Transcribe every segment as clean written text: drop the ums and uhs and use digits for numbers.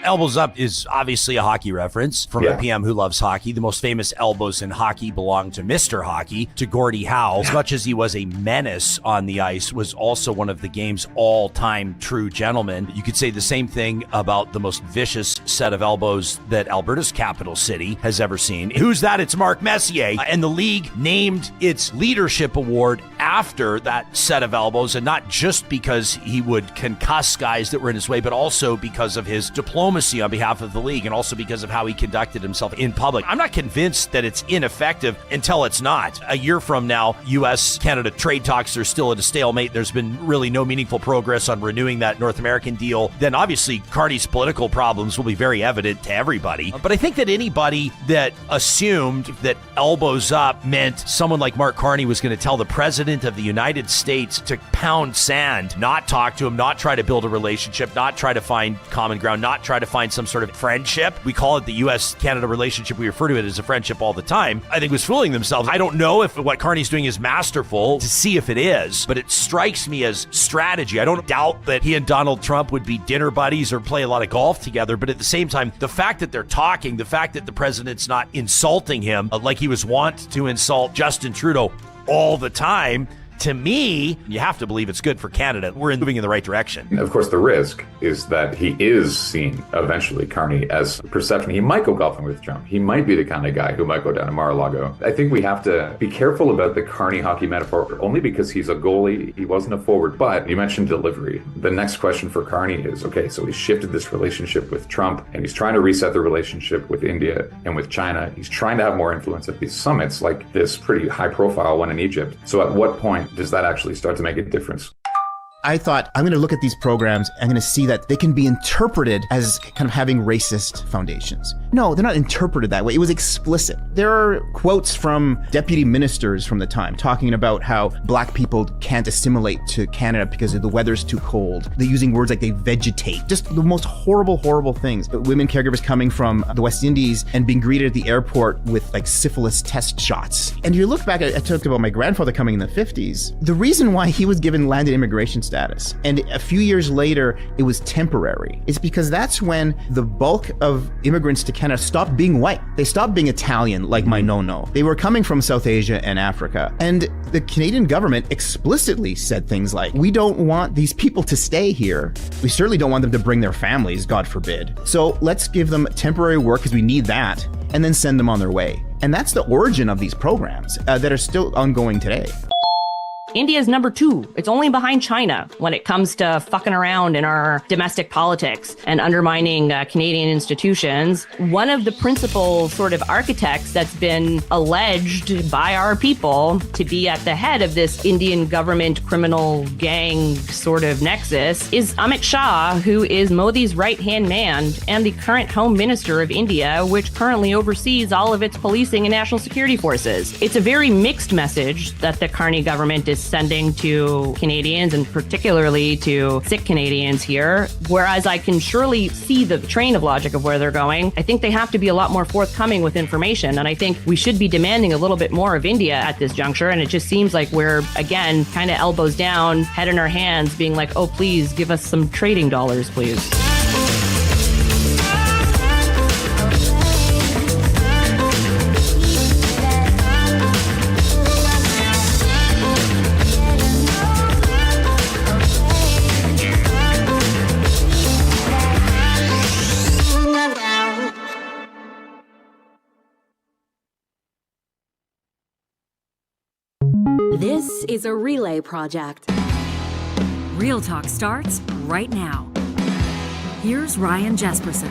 Elbows Up is obviously a hockey reference from a PM who loves hockey. The most famous elbows in hockey belong to Mr. Hockey, to Gordie Howe. As much as he was a menace on the ice, was also one of the game's all-time true gentlemen. You could say the same thing about the most vicious set of elbows that Alberta's capital city has ever seen. Who's that? It's Mark Messier. And the league named its leadership award after that set of elbows, and not just because he would concuss guys that were in his way, but also because of his diplomacy on behalf of the league, and also because of how he conducted himself in public. I'm not convinced that it's ineffective until it's not. A year from now, U.S.-Canada trade talks are still at a stalemate. There's been really no meaningful progress on renewing that North American deal. Then obviously Carney's political problems will be very evident to everybody. But I think that anybody that assumed that elbows up meant someone like Mark Carney was going to tell the president of the United States to pound sand, not talk to him, not try to build a relationship, not try to find common ground, not try to find some sort of friendship. We call it the U.S.-Canada relationship. We refer to it as a friendship all the time. I think was fooling themselves. I don't know if what Carney's doing is masterful, to see if it is, but it strikes me as strategy. I don't doubt that he and Donald Trump would be dinner buddies or play a lot of golf together, but at the same time, the fact that they're talking, the fact that the president's not insulting him like he was wont to insult Justin Trudeau all the time, to me, you have to believe it's good for Canada. We're moving in the right direction. Of course, the risk is that he is seen eventually, Carney, as perception. He might go golfing with Trump. He might be the kind of guy who might go down to Mar-a-Lago. I think we have to be careful about the Carney hockey metaphor, only because he's a goalie. He wasn't a forward. But you mentioned delivery. The next question for Carney is, okay, so he shifted this relationship with Trump, and he's trying to reset the relationship with India and with China. He's trying to have more influence at these summits, like this pretty high-profile one in Egypt. So at what point does that actually start to make a difference? I thought, I'm going to look at these programs, I'm going to see that they can be interpreted as kind of having racist foundations. No, they're not interpreted that way. It was explicit. There are quotes from deputy ministers from the time talking about how black people can't assimilate to Canada because the weather's too cold. They're using words like they vegetate. Just the most horrible, horrible things. Women caregivers coming from the West Indies and being greeted at the airport with like syphilis test shots. And you look back, I talked about my grandfather coming in the 50s. The reason why he was given landed immigration status, and a few years later it was temporary, is because that's when the bulk of immigrants to Canada stopped being white. They stopped being Italian like my no-no. They were coming from South Asia and Africa. And the Canadian government explicitly said things like, we don't want these people to stay here. We certainly don't want them to bring their families, God forbid. So let's give them temporary work because we need that, and then send them on their way. And that's the origin of these programs that are still ongoing today. India's number 2. It's only behind China when it comes to fucking around in our domestic politics and undermining Canadian institutions. One of the principal sort of architects that's been alleged by our people to be at the head of this Indian government criminal gang sort of nexus is Amit Shah, who is Modi's right-hand man and the current Home Minister of India, which currently oversees all of its policing and national security forces. It's a very mixed message that the Carney government is sending to Canadians, and particularly to Sikh Canadians here. Whereas I can surely see the train of logic of where they're going, I think they have to be a lot more forthcoming with information. And I think we should be demanding a little bit more of India at this juncture. And it just seems like we're, again, kind of elbows down, head in our hands, being like, oh, please give us some trading dollars, please. This is a relay project. Real Talk starts right now. Here's Ryan Jesperson.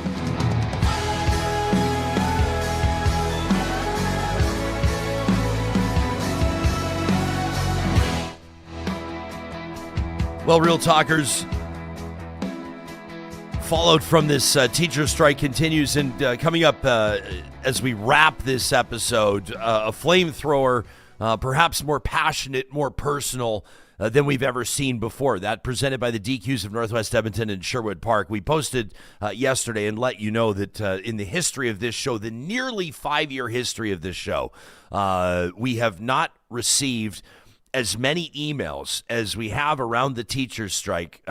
Well, Real Talkers, fallout from this teacher strike continues, and coming up as we wrap this episode, a flamethrower, perhaps more passionate, more personal than we've ever seen before. That presented by the DQs of Northwest Edmonton and Sherwood Park. We posted yesterday and let you know that in the history of this show, the nearly 5-year history of this show, we have not received as many emails as we have around the teachers' strike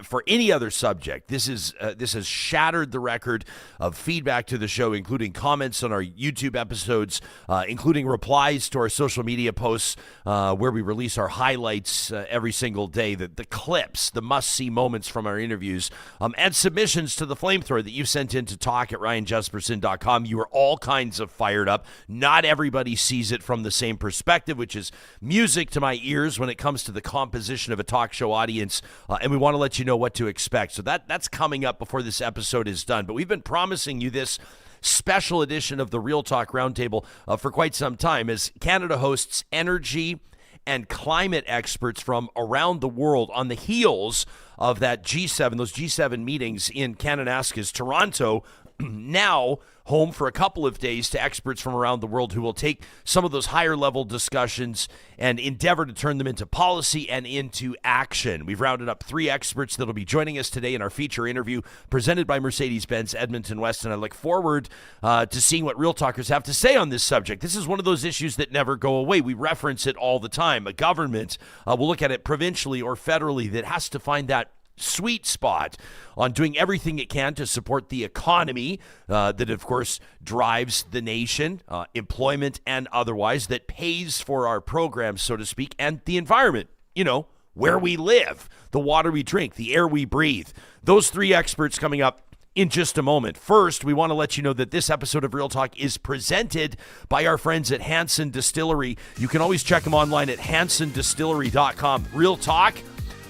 for any other subject. This has shattered the record of feedback to the show, including comments on our YouTube episodes, including replies to our social media posts where we release our highlights every single day, the clips, the must-see moments from our interviews, and submissions to the Flamethrower that you sent in to talk@ryanjesperson.com. You are all kinds of fired up. Not everybody sees it from the same perspective, which is music to my ears when it comes to the composition of a talk show audience, and we want to let you know what to expect. So that's coming up before this episode is done. But we've been promising you this special edition of the Real Talk Roundtable for quite some time, as Canada hosts energy and climate experts from around the world on the heels of that G7, those G7 meetings in Kananaskis, Toronto, now home for a couple of days to experts from around the world who will take some of those higher level discussions and endeavor to turn them into policy and into action. We've rounded up 3 experts that'll be joining us today in our feature interview presented by Mercedes-Benz Edmonton West, and I look forward to seeing what Real Talkers have to say on this subject. This is one of those issues that never go away. We reference it all the time. A government will look at it provincially or federally that has to find that sweet spot on doing everything it can to support the economy that, of course, drives the nation, employment and otherwise, that pays for our programs, so to speak, and the environment, where we live, the water we drink, the air we breathe. Those 3 experts coming up in just a moment. First, we want to let you know that this episode of Real Talk is presented by our friends at Hanson Distillery. You can always check them online at hansondistillery.com. Real Talk,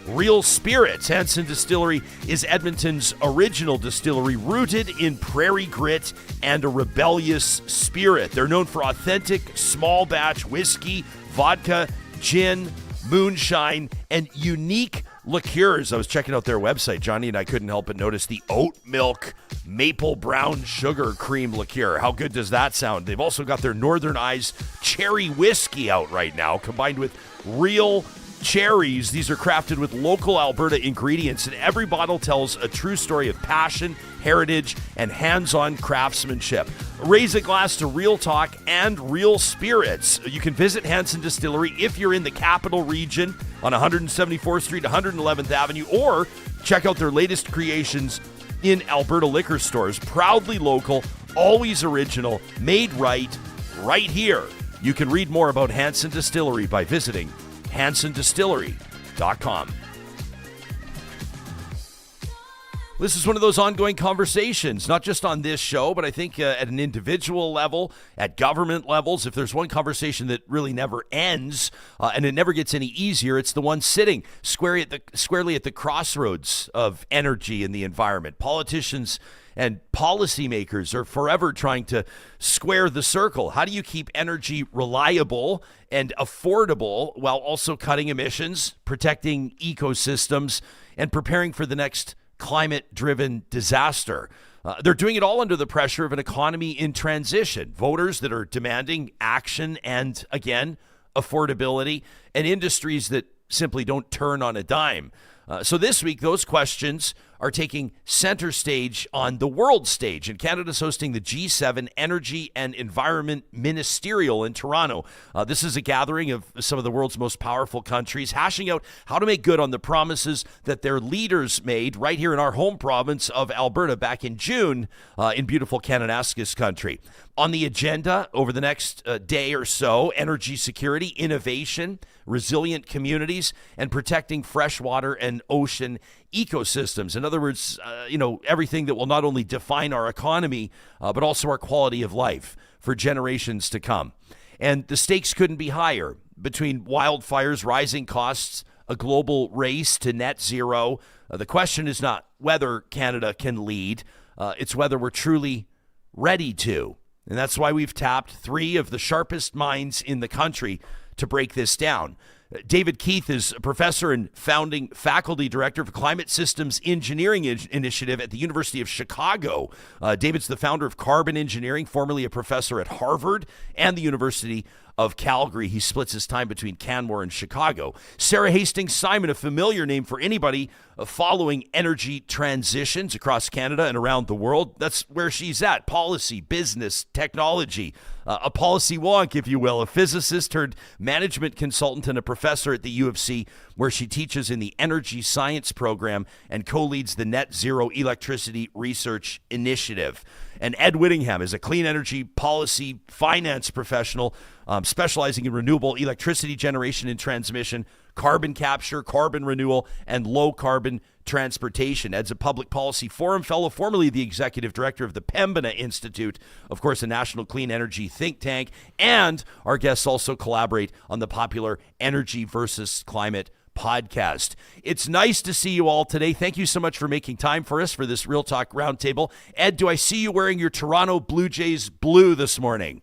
real spirits. Hanson Distillery is Edmonton's original distillery, rooted in prairie grit and a rebellious spirit. They're known for authentic small batch whiskey, vodka, gin, moonshine, and unique liqueurs. I was checking out their website. Johnny and I couldn't help but notice the oat milk maple brown sugar cream liqueur. How good does that sound? They've also got their Northern Eyes cherry whiskey out right now, combined with real cherries. These are crafted with local Alberta ingredients, and every bottle tells a true story of passion, heritage, and hands-on craftsmanship. Raise a glass to Real Talk and real spirits. You can visit Hanson Distillery if you're in the capital region on 174th Street, 111th Avenue, or check out their latest creations in Alberta liquor stores. Proudly local, always original, made right here. You can read more about Hanson Distillery by visiting hansondistillery.com. This is one of those ongoing conversations, not just on this show, but I think at an individual level, at government levels. If there's one conversation that really never ends and it never gets any easier, it's the one sitting squarely at the crossroads of energy and the environment. Politicians and policymakers are forever trying to square the circle. How do you keep energy reliable and affordable while also cutting emissions, protecting ecosystems, and preparing for the next climate-driven disaster? They're doing it all under the pressure of an economy in transition, voters that are demanding action and, again, affordability, and industries that simply don't turn on a dime. So this week, those questions are taking center stage on the world stage, and Canada's hosting the G7 Energy and Environment Ministerial in Toronto. This is a gathering of some of the world's most powerful countries, hashing out how to make good on the promises that their leaders made right here in our home province of Alberta back in June in beautiful Kananaskis country. On the agenda over the next day or so, energy security, innovation, resilient communities, and protecting freshwater and ocean ecosystems. In other words, everything that will not only define our economy, but also our quality of life for generations to come. And the stakes couldn't be higher between wildfires, rising costs, a global race to net zero. The question is not whether Canada can lead, it's whether we're truly ready to. And that's why we've tapped 3 of the sharpest minds in the country to break this down. David Keith is a professor and founding faculty director of Climate Systems Engineering Initiative at the University of Chicago. David's the founder of Carbon Engineering, formerly a professor at Harvard and the University of Calgary. He splits his time between Canmore and Chicago. Sara Hastings-Simon, a familiar name for anybody following energy transitions across Canada and around the world. That's where she's at. Policy, business, technology, a policy wonk, if you will, a physicist turned management consultant and a professor at the U of C, where she teaches in the energy science program and co-leads the Net Zero Electricity Research Initiative. And Ed Whittingham is a clean energy policy finance professional specializing in renewable electricity generation and transmission, carbon capture, carbon renewal, and low-carbon transportation. Ed's a public policy forum fellow, formerly the executive director of the Pembina Institute, of course, a national clean energy think tank, and our guests also collaborate on the popular Energy versus Climate podcast. It's nice to see you all today. Thank you so much for making time for us for this Real Talk Roundtable. Ed, do I see you wearing your Toronto Blue Jays blue this morning?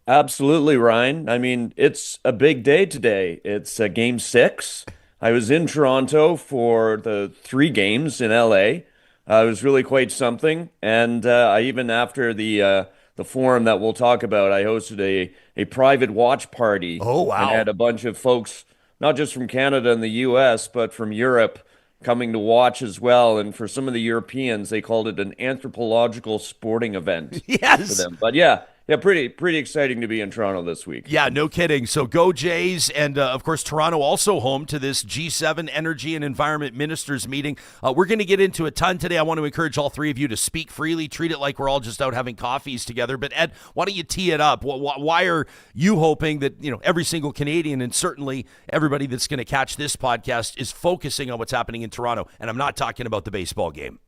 Absolutely, Ryan. I mean, it's a big day today. It's Game 6. I was in Toronto for the 3 games in LA. It was really quite something. And I even after the forum that we'll talk about, I hosted a private watch party. Oh, wow. And had a bunch of folks, not just from Canada and the US, but from Europe coming to watch as well. And for some of the Europeans, they called it an anthropological sporting event. Yes. For them. But yeah, pretty exciting to be in Toronto this week. Yeah, no kidding. So go Jays. And of course, Toronto also home to this G7 Energy and Environment Ministers meeting. We're going to get into a ton today. I want to encourage all 3 of you to speak freely, treat it like we're all just out having coffees together. But Ed, why don't you tee it up? Why are you hoping that, every single Canadian and certainly everybody that's going to catch this podcast is focusing on what's happening in Toronto? And I'm not talking about the baseball game.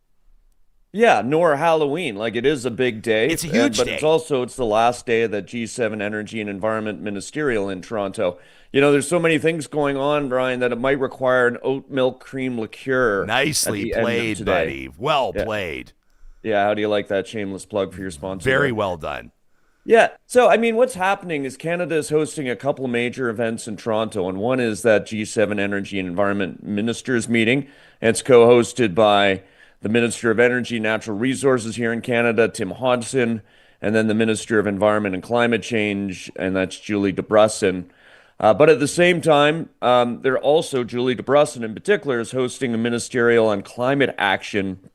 Yeah, nor Halloween. Like, it is a big day. It's a huge but day. It's the last day of the G7 Energy and Environment Ministerial in Toronto. There's so many things going on, Brian, that it might require an oat milk cream liqueur. Nicely played, buddy. Well played. Yeah, how do you like that shameless plug for your sponsor? Very well done. Yeah. So, I mean, what's happening is Canada is hosting a couple of major events in Toronto, and one is that G7 Energy and Environment Ministers meeting. And it's co-hosted by the Minister of Energy and Natural Resources here in Canada, Tim Hodgson, and then the Minister of Environment and Climate Change, and that's Julie DeBrusson. But at the same time, they're also, Julie DeBrusson in particular, is hosting a ministerial on climate action,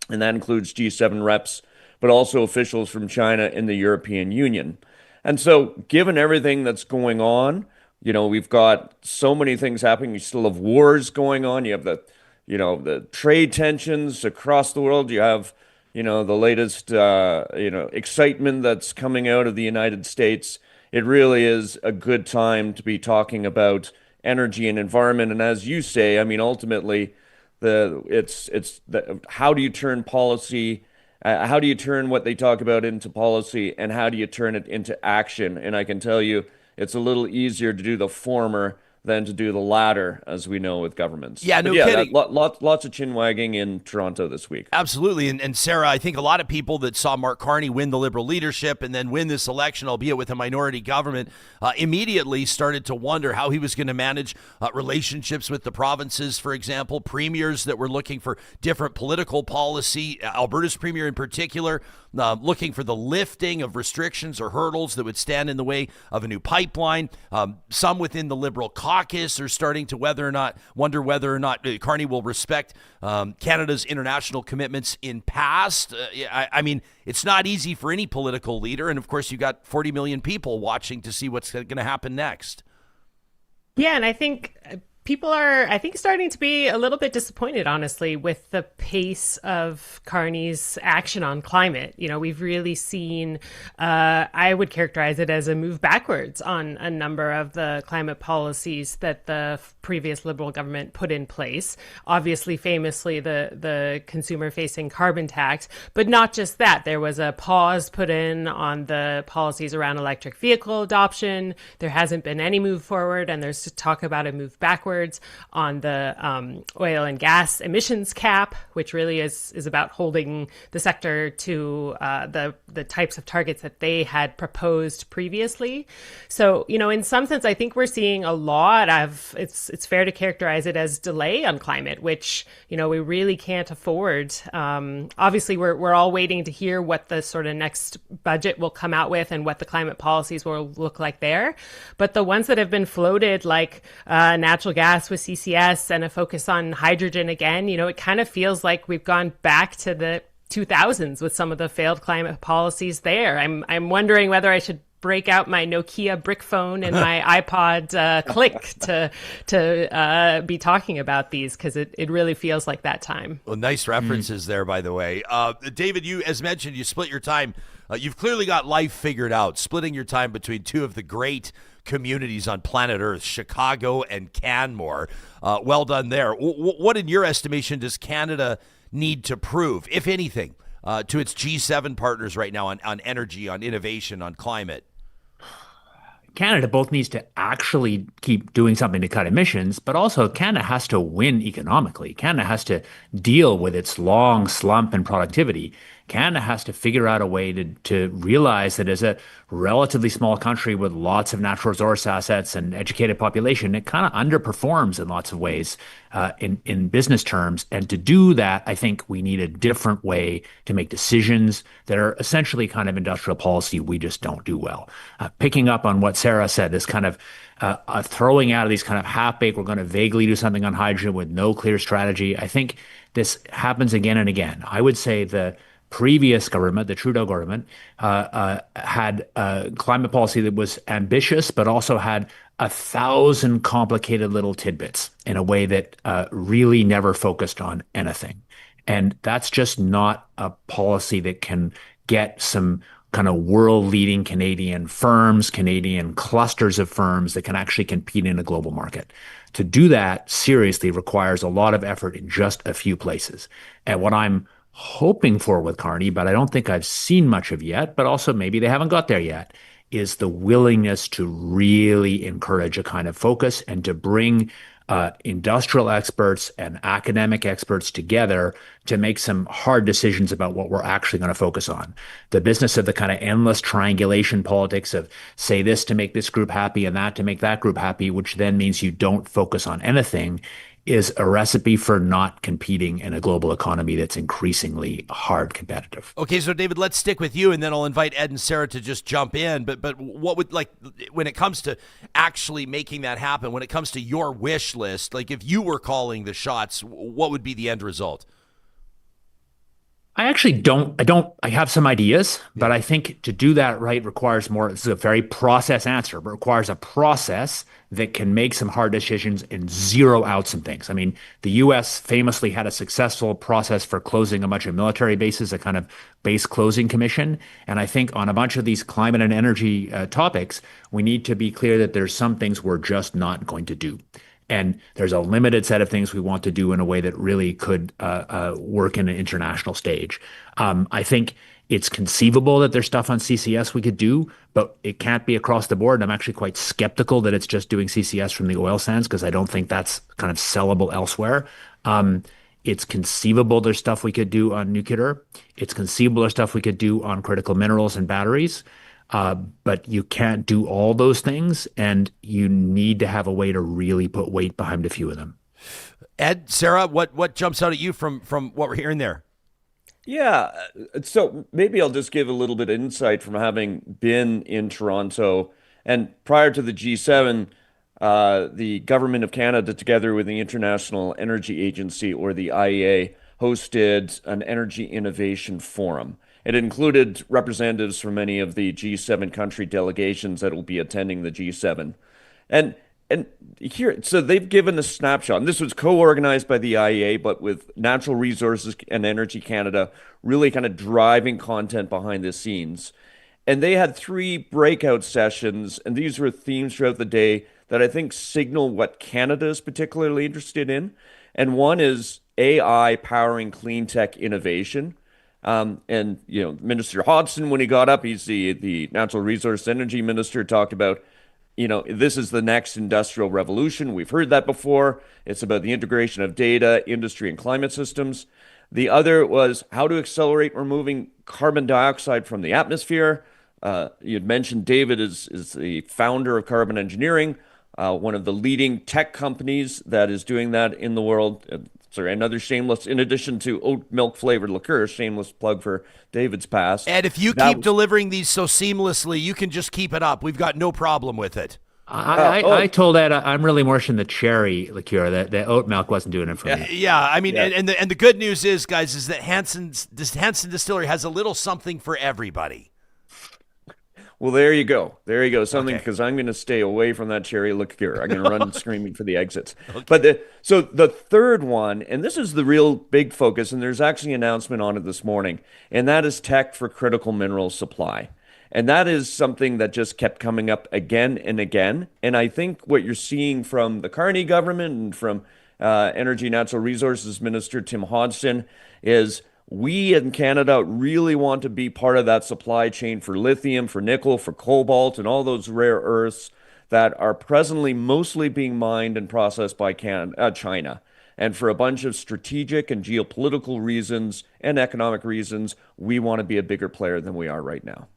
and that includes G7 reps, but also officials from China and the European Union. And so, given everything that's going on, we've got so many things happening. You still have wars going on. You have the trade tensions across the world. You have, the latest, excitement that's coming out of the United States. It really is a good time to be talking about energy and environment. And as you say, I mean, ultimately, how do you turn policy, how do you turn what they talk about into policy, and how do you turn it into action? And I can tell you, it's a little easier to do the former than to do the latter, as we know with governments. Yeah, no kidding. Lots of chin wagging in Toronto this week. Absolutely. And Sarah, I think a lot of people that saw Mark Carney win the Liberal leadership and then win this election, albeit with a minority government, immediately started to wonder how he was going to manage relationships with the provinces, for example, premiers that were looking for different political policy, Alberta's premier in particular, looking for the lifting of restrictions or hurdles that would stand in the way of a new pipeline. Some within the Liberal caucus are starting to wonder whether or not Carney will respect Canada's international commitments in past. I mean, it's not easy for any political leader. And of course, you got 40 million people watching to see what's going to happen next. Yeah, and I think people are, starting to be a little bit disappointed, honestly, with the pace of Carney's action on climate. We've really seen, I would characterize it as a move backwards on a number of the climate policies that the previous Liberal government put in place. Obviously, famously, the consumer-facing carbon tax, but not just that. There was a pause put in on the policies around electric vehicle adoption. There hasn't been any move forward, and there's talk about a move backwards forward on the oil and gas emissions cap, which really is about holding the sector to the types of targets that they had proposed previously. So, in some sense, I think we're seeing a lot of, it's fair to characterize it as delay on climate, which, we really can't afford. Obviously, we're all waiting to hear what the sort of next budget will come out with and what the climate policies will look like there. But the ones that have been floated, like natural gas with CCS and a focus on hydrogen again, it kind of feels like we've gone back to the 2000s with some of the failed climate policies there. I'm wondering whether I should break out my Nokia brick phone and my iPod Click to be talking about these, because it really feels like that time. Well, nice references there, by the way. David, you, as mentioned, you split your time. You've clearly got life figured out, splitting your time between two of the great communities on planet Earth, Chicago and Canmore. Well done there. What, in your estimation, does Canada need to prove, if anything, to its G7 partners right now on energy, on innovation, on climate? Canada both needs to actually keep doing something to cut emissions, but also Canada has to win economically. Canada has to deal with its long slump in productivity. Canada has to figure out a way to realize that as a relatively small country with lots of natural resource assets and educated population, it kind of underperforms in lots of ways in business terms. And to do that, I think we need a different way to make decisions that are essentially kind of industrial policy we just don't do well. Picking up on what Sara said, this kind of throwing out of these kind of half-baked, we're going to vaguely do something on hydrogen with no clear strategy. I think this happens again and again. I would say the previous government, the Trudeau government, had a climate policy that was ambitious, but also had 1,000 complicated little tidbits in a way that really never focused on anything. And that's just not a policy that can get some kind of world-leading Canadian firms, Canadian clusters of firms that can actually compete in a global market. To do that seriously requires a lot of effort in just a few places. And what I'm hoping for with Carney, but I don't think I've seen much of yet, but also maybe they haven't got there yet, is the willingness to really encourage a kind of focus and to bring industrial experts and academic experts together to make some hard decisions about what we're actually going to focus on. The business of the kind of endless triangulation politics of say this to make this group happy and that to make that group happy, which then means you don't focus on anything, is a recipe for not competing in a global economy that's increasingly hard competitive. Okay, so David, let's stick with you, and then I'll invite Ed and Sara to just jump in. But what would, like, when it comes to actually making that happen, when it comes to your wish list, like if you were calling the shots, what would be the end result? I actually I have some ideas, but I think to do that right requires more. This is a very process answer, but requires a process that can make some hard decisions and zero out some things. I mean, the U.S. famously had a successful process for closing a bunch of military bases, a kind of base closing commission. And I think on a bunch of these climate and energy topics, we need to be clear that there's some things we're just not going to do. And there's a limited set of things we want to do in a way that really could work in an international stage. I think it's conceivable that there's stuff on CCS we could do, but it can't be across the board. I'm actually quite skeptical that it's just doing CCS from the oil sands, because I don't think that's kind of sellable elsewhere. It's conceivable there's stuff we could do on nuclear. It's conceivable there's stuff we could do on critical minerals and batteries. But you can't do all those things, and you need to have a way to really put weight behind a few of them. Ed, Sara, what jumps out at you from what we're hearing there? Yeah, so maybe I'll just give a little bit of insight from having been in Toronto. And prior to the G7, the Government of Canada, together with the International Energy Agency, or the IEA, hosted an energy innovation forum. It included representatives from many of the G7 country delegations that will be attending the G7. And here, so they've given a snapshot, and this was co-organized by the IEA, but with Natural Resources and Energy Canada really kind of driving content behind the scenes. And they had 3 breakout sessions, and these were themes throughout the day that I think signal what Canada is particularly interested in. And one is AI powering clean tech innovation. And, Minister Hodgson, when he got up, he's the Natural Resource Energy Minister, talked about This is the next industrial revolution. We've heard that before. It's about the integration of data, industry, and climate systems. The other was how to accelerate removing carbon dioxide from the atmosphere. You'd mentioned David is the founder of Carbon Engineering, one of the leading tech companies that is doing that in the world. Sorry, another shameless, in addition to oat milk flavored liqueur, shameless plug for David's past. Ed, if you keep delivering these so seamlessly, you can just keep it up. We've got no problem with it. I told Ed I'm really more in the cherry liqueur. That the oat milk wasn't doing it for me. Yeah, I mean, and the good news is, guys, is that Hansen Distillery has a little something for everybody. Well, there you go. Something, because I'm going to stay away from that cherry liqueur. I'm going to run screaming for the exits. Okay. But so the third one, and this is the real big focus, and there's actually an announcement on it this morning, and that is tech for critical mineral supply. And that is something that just kept coming up again and again. And I think what you're seeing from the Carney government and from Energy and Natural Resources Minister Tim Hodgson is we in Canada really want to be part of that supply chain for lithium, for nickel, for cobalt, and all those rare earths that are presently mostly being mined and processed by China. And for a bunch of strategic and geopolitical reasons and economic reasons, we want to be a bigger player than we are right now.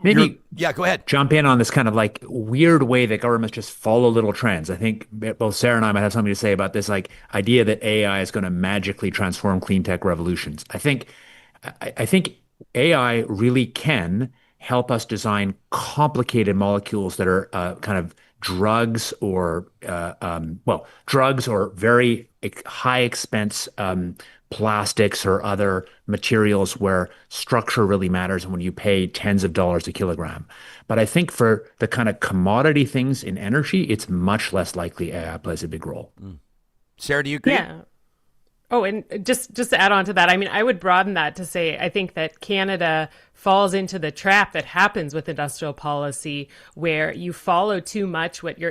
Maybe go ahead. Jump in on this kind of like weird way that governments just follow little trends. I think both Sarah and I might have something to say about this like idea that AI is going to magically transform clean tech revolutions. I think AI really can help us design complicated molecules that are kind of drugs or very high expense plastics or other materials where structure really matters and when you pay tens of dollars a kilogram. But I think for the kind of commodity things in energy, it's much less likely AI plays a big role. Sarah, do you agree? Yeah. Oh, and just to add on to that, I mean, I would broaden that to say I think that Canada falls into the trap that happens with industrial policy where you follow too much what your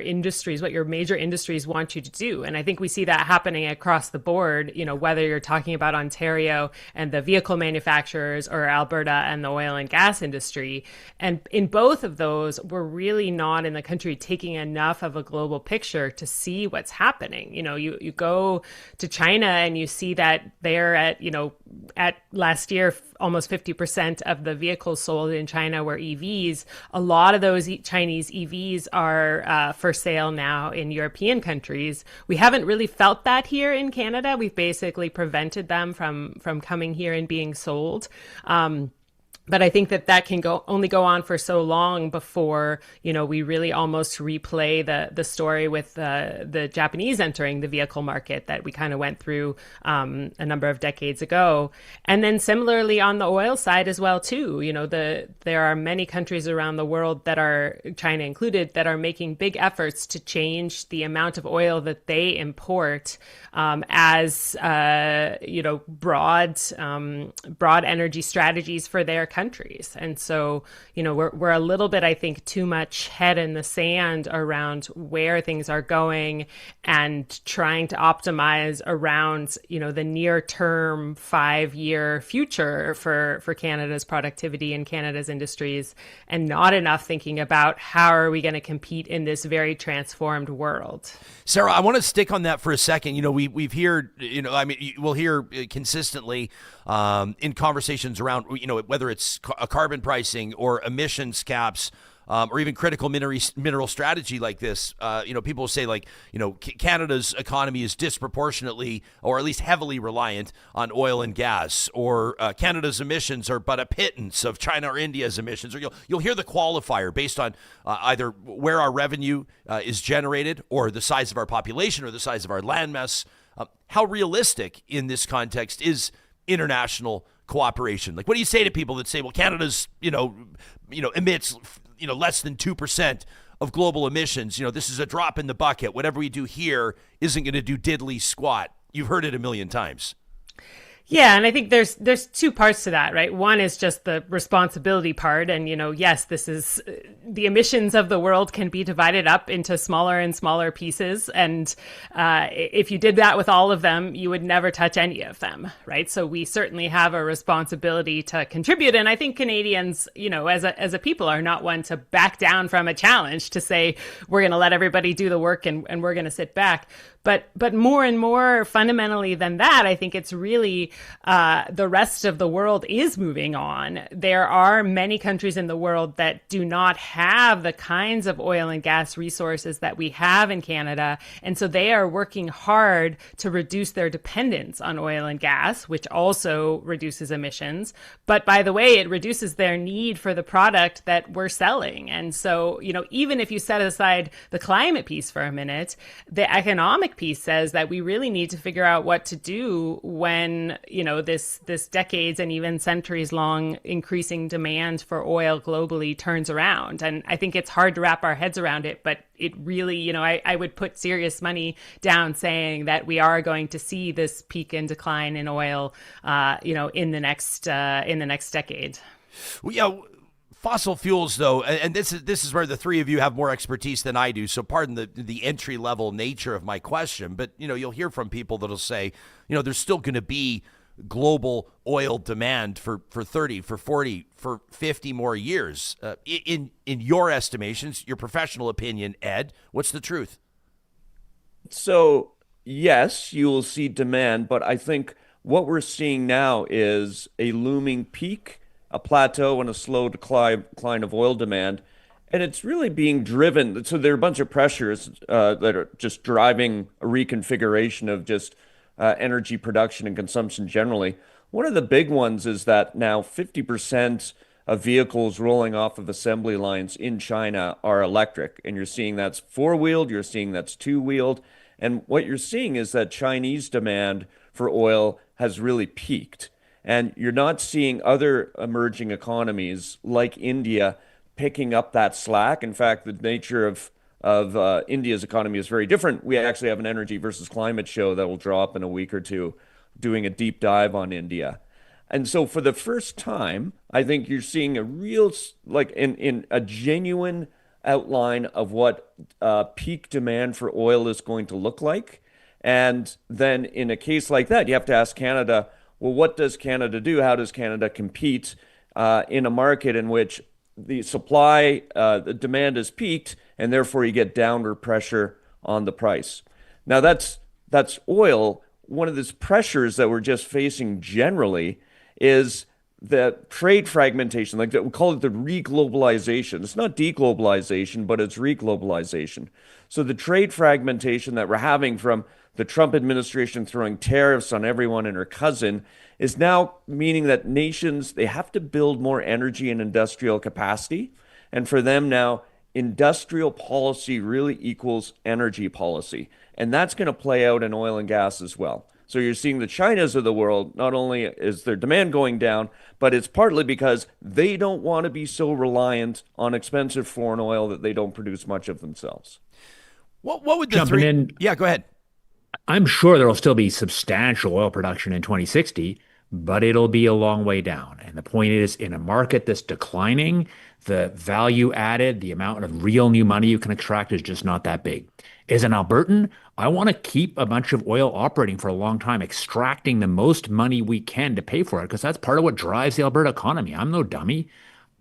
major industries want you to do. And I think we see that happening across the board, whether you're talking about Ontario and the vehicle manufacturers or Alberta and the oil and gas industry. And in both of those, we're really not in the country taking enough of a global picture to see what's happening. You go to China and you see that they're at last year, almost 50% of the vehicles sold in China were EVs. A lot of those Chinese EVs are for sale now in European countries. We haven't really felt that here in Canada. We've basically prevented them from coming here and being sold. But I think that can only go on for so long before, we really almost replay the story with the Japanese entering the vehicle market that we kind of went through a number of decades ago. And then similarly on the oil side as well, too, there are many countries around the world that are, China included, that are making big efforts to change the amount of oil that they import as, broad energy strategies for their countries. And so, we're a little bit, I think, too much head in the sand around where things are going and trying to optimize around, the near term 5-year future for Canada's productivity and Canada's industries, and not enough thinking about how are we going to compete in this very transformed world. Sarah, I want to stick on that for a second. We've heard, we'll hear consistently in conversations around, whether it's carbon pricing or emissions caps, or even critical mineral strategy like this. People say Canada's economy is disproportionately or at least heavily reliant on oil and gas, or Canada's emissions are but a pittance of China or India's emissions. Or you'll hear the qualifier based on either where our revenue is generated, or the size of our population, or the size of our landmass. How realistic in this context is international cooperation? What do you say to people that say, well, Canada's emits less than 2% of global emissions. This is a drop in the bucket. Whatever we do here isn't going to do diddly squat. You've heard it a million times. Yeah, and I think there's two parts to that, right? One is just the responsibility part, and yes, this is the emissions of the world can be divided up into smaller and smaller pieces, and if you did that with all of them, you would never touch any of them, right? So we certainly have a responsibility to contribute, and I think Canadians, as a people, are not one to back down from a challenge to say we're going to let everybody do the work and we're going to sit back. But more and more fundamentally than that, I think it's really the rest of the world is moving on. There are many countries in the world that do not have the kinds of oil and gas resources that we have in Canada. And so they are working hard to reduce their dependence on oil and gas, which also reduces emissions. But by the way, it reduces their need for the product that we're selling. And so, even if you set aside the climate piece for a minute, the economic piece says that we really need to figure out what to do when, this decades and even centuries long increasing demand for oil globally turns around. And I think it's hard to wrap our heads around it, but it really, I would put serious money down saying that we are going to see this peak and decline in oil, in the next decade. Well, yeah. Fossil fuels, though, and this is where the three of you have more expertise than I do, so pardon the entry-level nature of my question, but, you'll hear from people that'll say, there's still going to be global oil demand for 30, for 40, for 50 more years. In your estimations, your professional opinion, Ed, what's the truth? So, yes, you will see demand, but I think what we're seeing now is a looming peak, a plateau, and a slow decline of oil demand. And it's really being driven. So there are a bunch of pressures that are just driving a reconfiguration of just energy production and consumption generally. One of the big ones is that now 50% of vehicles rolling off of assembly lines in China are electric. And you're seeing that's four-wheeled, you're seeing that's two-wheeled. And what you're seeing is that Chinese demand for oil has really peaked. And you're not seeing other emerging economies like India picking up that slack. In fact, the nature of India's economy is very different. We actually have an energy versus climate show that will draw up in a week or two, doing a deep dive on India. And so for the first time, I think you're seeing a real, in a genuine outline of what peak demand for oil is going to look like. And then in a case like that, you have to ask Canada, well, what does Canada do? How does Canada compete in a market in which the supply, the demand is peaked, and therefore you get downward pressure on the price? Now, that's oil. One of the pressures that we're just facing generally is the trade fragmentation, we call it the reglobalization. It's not deglobalization, but it's reglobalization. So the trade fragmentation that we're having from the Trump administration throwing tariffs on everyone and her cousin is now meaning that nations, they have to build more energy and industrial capacity. And for them now, industrial policy really equals energy policy. And that's going to play out in oil and gas as well. So you're seeing the Chinas of the world, not only is their demand going down, but it's partly because they don't want to be so reliant on expensive foreign oil that they don't produce much of themselves. What would the Jumping in. Yeah, go ahead. I'm sure there will still be substantial oil production in 2060, but it'll be a long way down. And the point is, in a market that's declining, the value added, the amount of real new money you can extract is just not that big. As an Albertan, I want to keep a bunch of oil operating for a long time, extracting the most money we can to pay for it, because that's part of what drives the Alberta economy. I'm no dummy,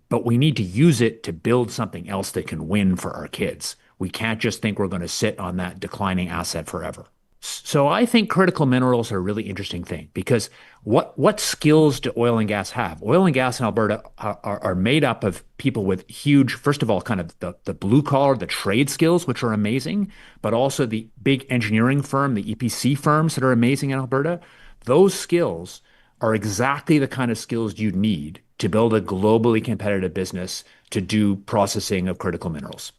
but we need to use it to build something else that can win for our kids. We can't just think we're going to sit on that declining asset forever. So I think critical minerals are a really interesting thing, because what skills do oil and gas have? Oil and gas in Alberta are made up of people with huge, first of all, kind of the blue collar, the trade skills, which are amazing, but also the big engineering firm, the EPC firms that are amazing in Alberta. Those skills are exactly the kind of skills you need to build a globally competitive business to do processing of critical minerals.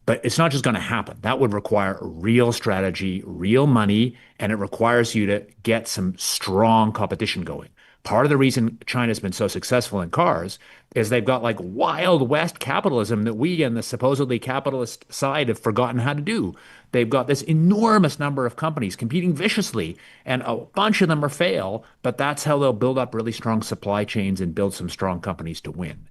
But it's not just going to happen. That would require a real strategy, real money, and it requires you to get some strong competition going. Part of the reason China's been so successful in cars is they've got like Wild West capitalism that we on the supposedly capitalist side have forgotten how to do. They've got this enormous number of companies competing viciously, and a bunch of them are fail, but that's how they'll build up really strong supply chains and build some strong companies to win.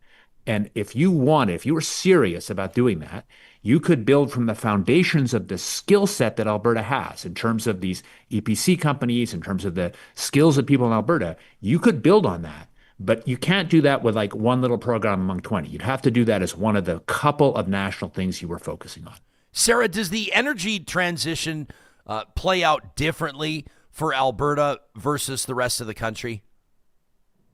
And if you were serious about doing that, you could build from the foundations of the skill set that Alberta has in terms of these EPC companies, in terms of the skills of people in Alberta. You could build on that, but you can't do that with like one little program among 20. You'd have to do that as one of the couple of national things you were focusing on. Sarah, does the energy transition play out differently for Alberta versus the rest of the country?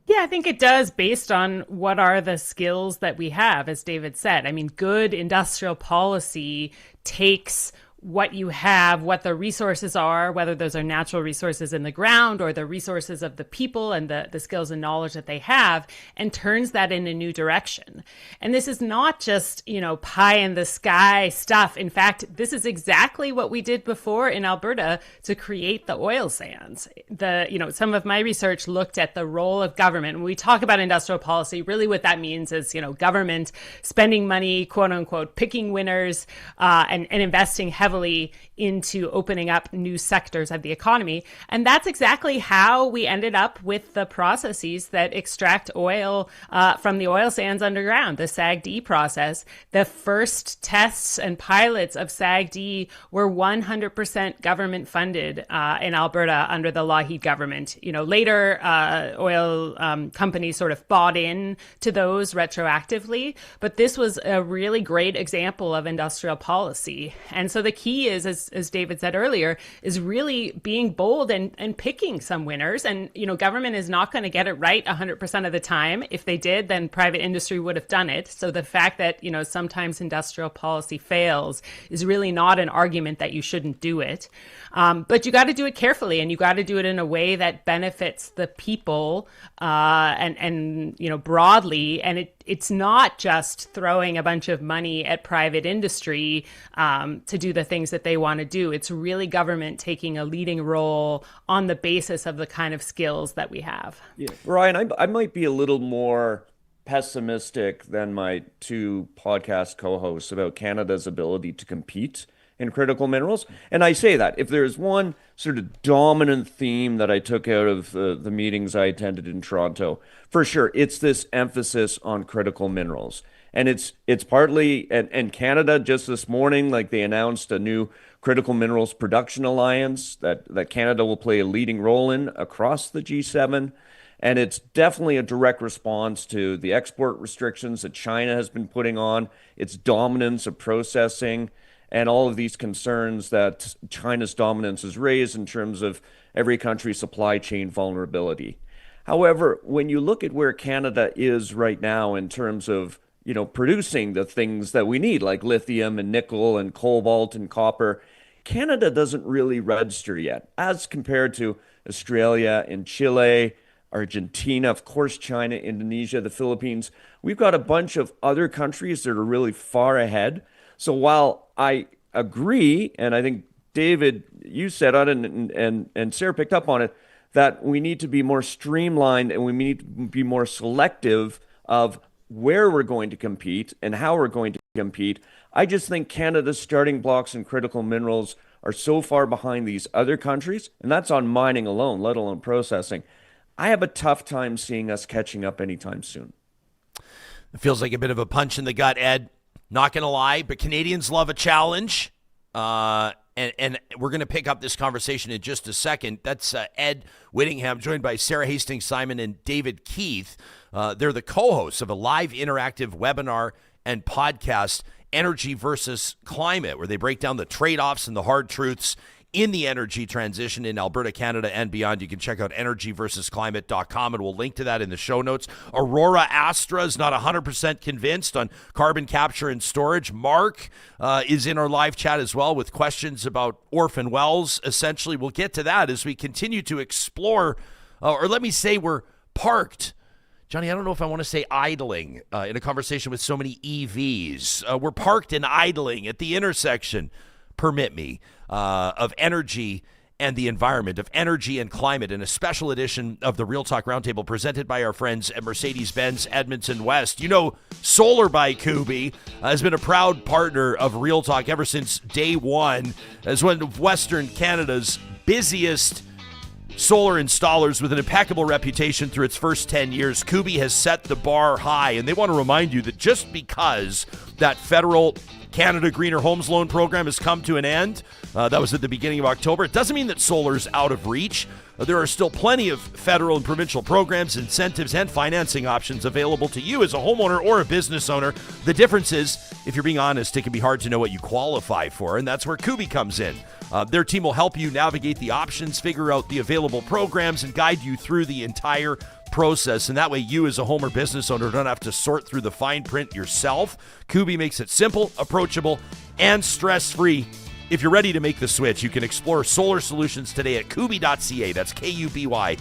Yeah, I think it does based on what are the skills that we have, as David said. I mean, good industrial policy takes what you have, what the resources are, whether those are natural resources in the ground or the resources of the people and the skills and knowledge that they have, and turns that in a new direction. And this is not just, pie in the sky stuff. In fact, this is exactly what we did before in Alberta to create the oil sands. Some of my research looked at the role of government. When we talk about industrial policy, really what that means is, government spending money, quote unquote, picking winners, and investing heavily into opening up new sectors of the economy. And that's exactly how we ended up with the processes that extract oil from the oil sands underground, the SAGD process. The first tests and pilots of SAGD were 100% government funded in Alberta under the Lougheed government. Later oil companies sort of bought in to those retroactively, but this was a really great example of industrial policy. And so the key is, as David said earlier, is really being bold and picking some winners. And, government is not going to get it right 100% of the time. If they did, then private industry would have done it. So the fact that, sometimes industrial policy fails is really not an argument that you shouldn't do it. But you got to do it carefully, and you got to do it in a way that benefits the people and broadly. And it's not just throwing a bunch of money at private industry to do the things that they want to do. It's really government taking a leading role on the basis of the kind of skills that we have. Yeah. Ryan, I might be a little more pessimistic than my two podcast co-hosts about Canada's ability to compete in critical minerals. And I say that if there's one sort of dominant theme that I took out of the meetings I attended in Toronto, for sure, it's this emphasis on critical minerals. And it's partly, and Canada just this morning, like they announced a new critical minerals production alliance that Canada will play a leading role in across the G7. And it's definitely a direct response to the export restrictions that China has been putting on, its dominance of processing, and all of these concerns that China's dominance has raised in terms of every country's supply chain vulnerability. However, when you look at where Canada is right now in terms of producing the things that we need, like lithium and nickel and cobalt and copper, Canada doesn't really register yet, as compared to Australia and Chile, Argentina, of course, China, Indonesia, the Philippines. We've got a bunch of other countries that are really far ahead. So while I agree, and I think, David, you said on it, and Sarah picked up on it, that we need to be more streamlined and we need to be more selective of where we're going to compete and how we're going to compete. I just think Canada's starting blocks in critical minerals are so far behind these other countries, and that's on mining alone, let alone processing. I have a tough time seeing us catching up anytime soon. It feels like a bit of a punch in the gut, Ed. Not going to lie, but Canadians love a challenge. And we're going to pick up this conversation in just a second. That's Ed Whittingham, joined by Sara Hastings-Simon and David Keith. They're the co-hosts of a live interactive webinar and podcast, Energy versus Climate, where they break down the trade-offs and the hard truths in the energy transition in Alberta, Canada, and beyond. You can check out energyversusclimate.com, and we'll link to that in the show notes. Aurora Astra is not 100% convinced on carbon capture and storage. Mark is in our live chat as well with questions about orphan wells. Essentially, we'll get to that as we continue to explore, or let me say we're parked Johnny, I don't know if I want to say idling in a conversation with so many EVs. We're parked and idling at the intersection, permit me, of energy and the environment, of energy and climate, in a special edition of the Real Talk Roundtable presented by our friends at Mercedes-Benz Edmonton West. You know, Solar by Kubi has been a proud partner of Real Talk ever since day one as one of Western Canada's busiest solar installers with an impeccable reputation through its first 10 years. Kubi has set the bar high, and they want to remind you that just because that federal Canada Greener Homes Loan Program has come to an end, that was at the beginning of October, it doesn't mean that solar's out of reach. There are still plenty of federal and provincial programs, incentives, and financing options available to you as a homeowner or a business owner. The difference is, if you're being honest, it can be hard to know what you qualify for, and that's where Kubi comes in. Their team will help you navigate the options, figure out the available programs, and guide you through the entire process. And that way you as a home or business owner don't have to sort through the fine print yourself. Kubi makes it simple, approachable, and stress-free. If you're ready to make the switch, you can explore solar solutions today at kubi.ca. That's KUBY.ca.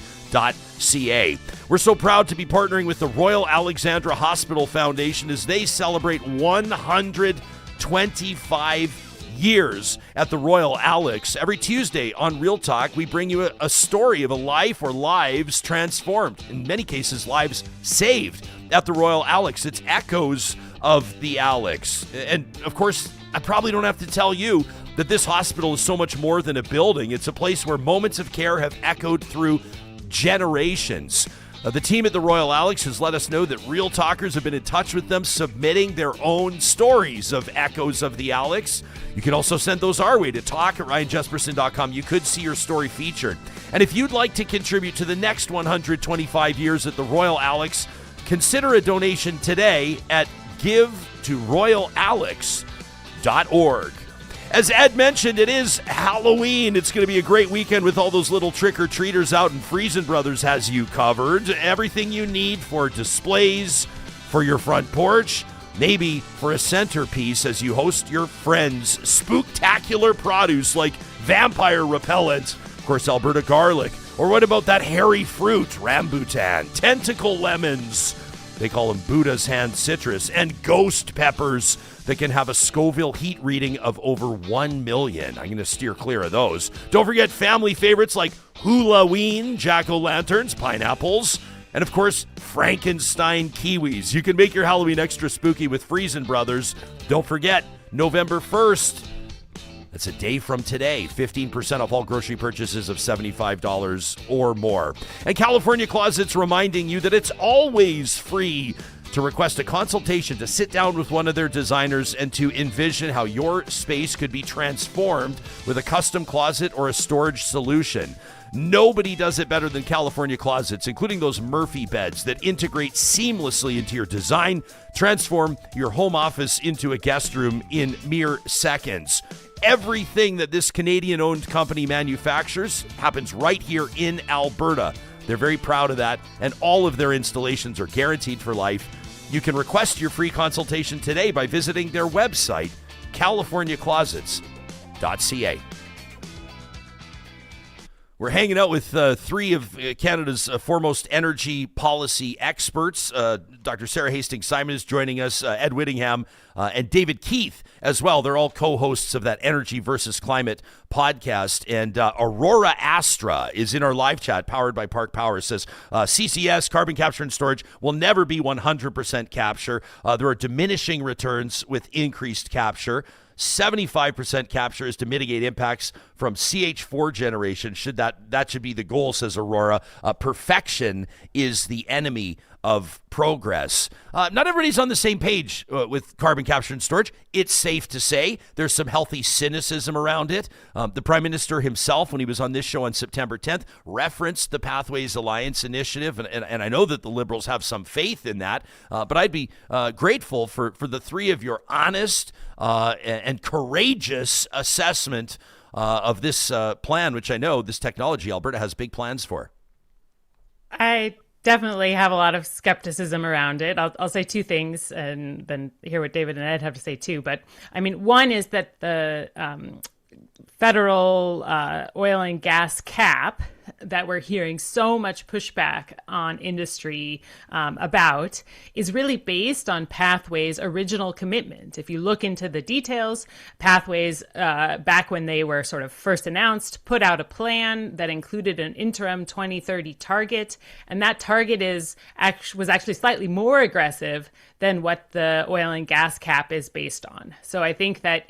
We're so proud to be partnering with the Royal Alexandra Hospital Foundation as they celebrate 125 years at the Royal Alex. Every Tuesday on Real Talk, we bring you a story of a life or lives transformed. In many cases, lives saved at the Royal Alex. It's echoes of the Alex. And of course, I probably don't have to tell you that this hospital is so much more than a building. It's a place where moments of care have echoed through generations. The team at the Royal Alex has let us know that Real Talkers have been in touch with them, submitting their own stories of echoes of the Alex. You can also send those our way to talk@ryanjesperson.com. You could see your story featured. And if you'd like to contribute to the next 125 years at the Royal Alex, consider a donation today at givetoRoyalAlex.org. As Ed mentioned, it is Halloween. It's going to be a great weekend with all those little trick-or-treaters out, and Friesen Brothers has you covered. Everything you need for displays, for your front porch, maybe for a centerpiece as you host your friends' spooktacular produce like vampire repellent, of course, Alberta garlic, or what about that hairy fruit, rambutan, tentacle lemons, they call them Buddha's hand citrus, and ghost peppers that can have a Scoville heat reading of over 1 million. I'm going to steer clear of those. Don't forget family favorites like Halloween, jack-o'-lanterns, pineapples, and of course, Frankenstein kiwis. You can make your Halloween extra spooky with Friesen Brothers. Don't forget, November 1st. That's a day from today. 15% off all grocery purchases of $75 or more. And California Closets reminding you that it's always free to request a consultation, to sit down with one of their designers and to envision how your space could be transformed with a custom closet or a storage solution. Nobody does it better than California Closets, including those Murphy beds that integrate seamlessly into your design, transform your home office into a guest room in mere seconds. Everything that this Canadian-owned company manufactures happens right here in Alberta. They're very proud of that, and all of their installations are guaranteed for life. You can request your free consultation today by visiting their website, californiaclosets.ca. We're hanging out with three of Canada's foremost energy policy experts. Dr. Sara Hastings-Simon is joining us, Ed Whittingham, and David Keith as well. They're all co-hosts of that Energy versus Climate podcast. And Aurora Astra is in our live chat, powered by Park Power, says CCS, carbon capture and storage, will never be 100% capture. There are diminishing returns with increased capture. 75% capture is to mitigate impacts from CH4 generation. That should be the goal, says Aurora. Perfection is the enemy of progress. Not everybody's on the same page with carbon capture and storage. It's safe to say there's some healthy cynicism around it. The Prime Minister himself, when he was on this show on September 10th, referenced the Pathways Alliance initiative, and I know that the Liberals have some faith in that, but I'd be grateful for the three of your honest and courageous assessment of this plan, which I know this technology Alberta has big plans for. I definitely have a lot of skepticism around it. I'll say two things and then hear what David and Ed have to say too. But I mean, one is that the federal oil and gas cap that we're hearing so much pushback on industry about is really based on Pathways' original commitment. If you look into the details, Pathways, back when they were sort of first announced, put out a plan that included an interim 2030 target, and that target was actually slightly more aggressive than what the oil and gas cap is based on. So I think that,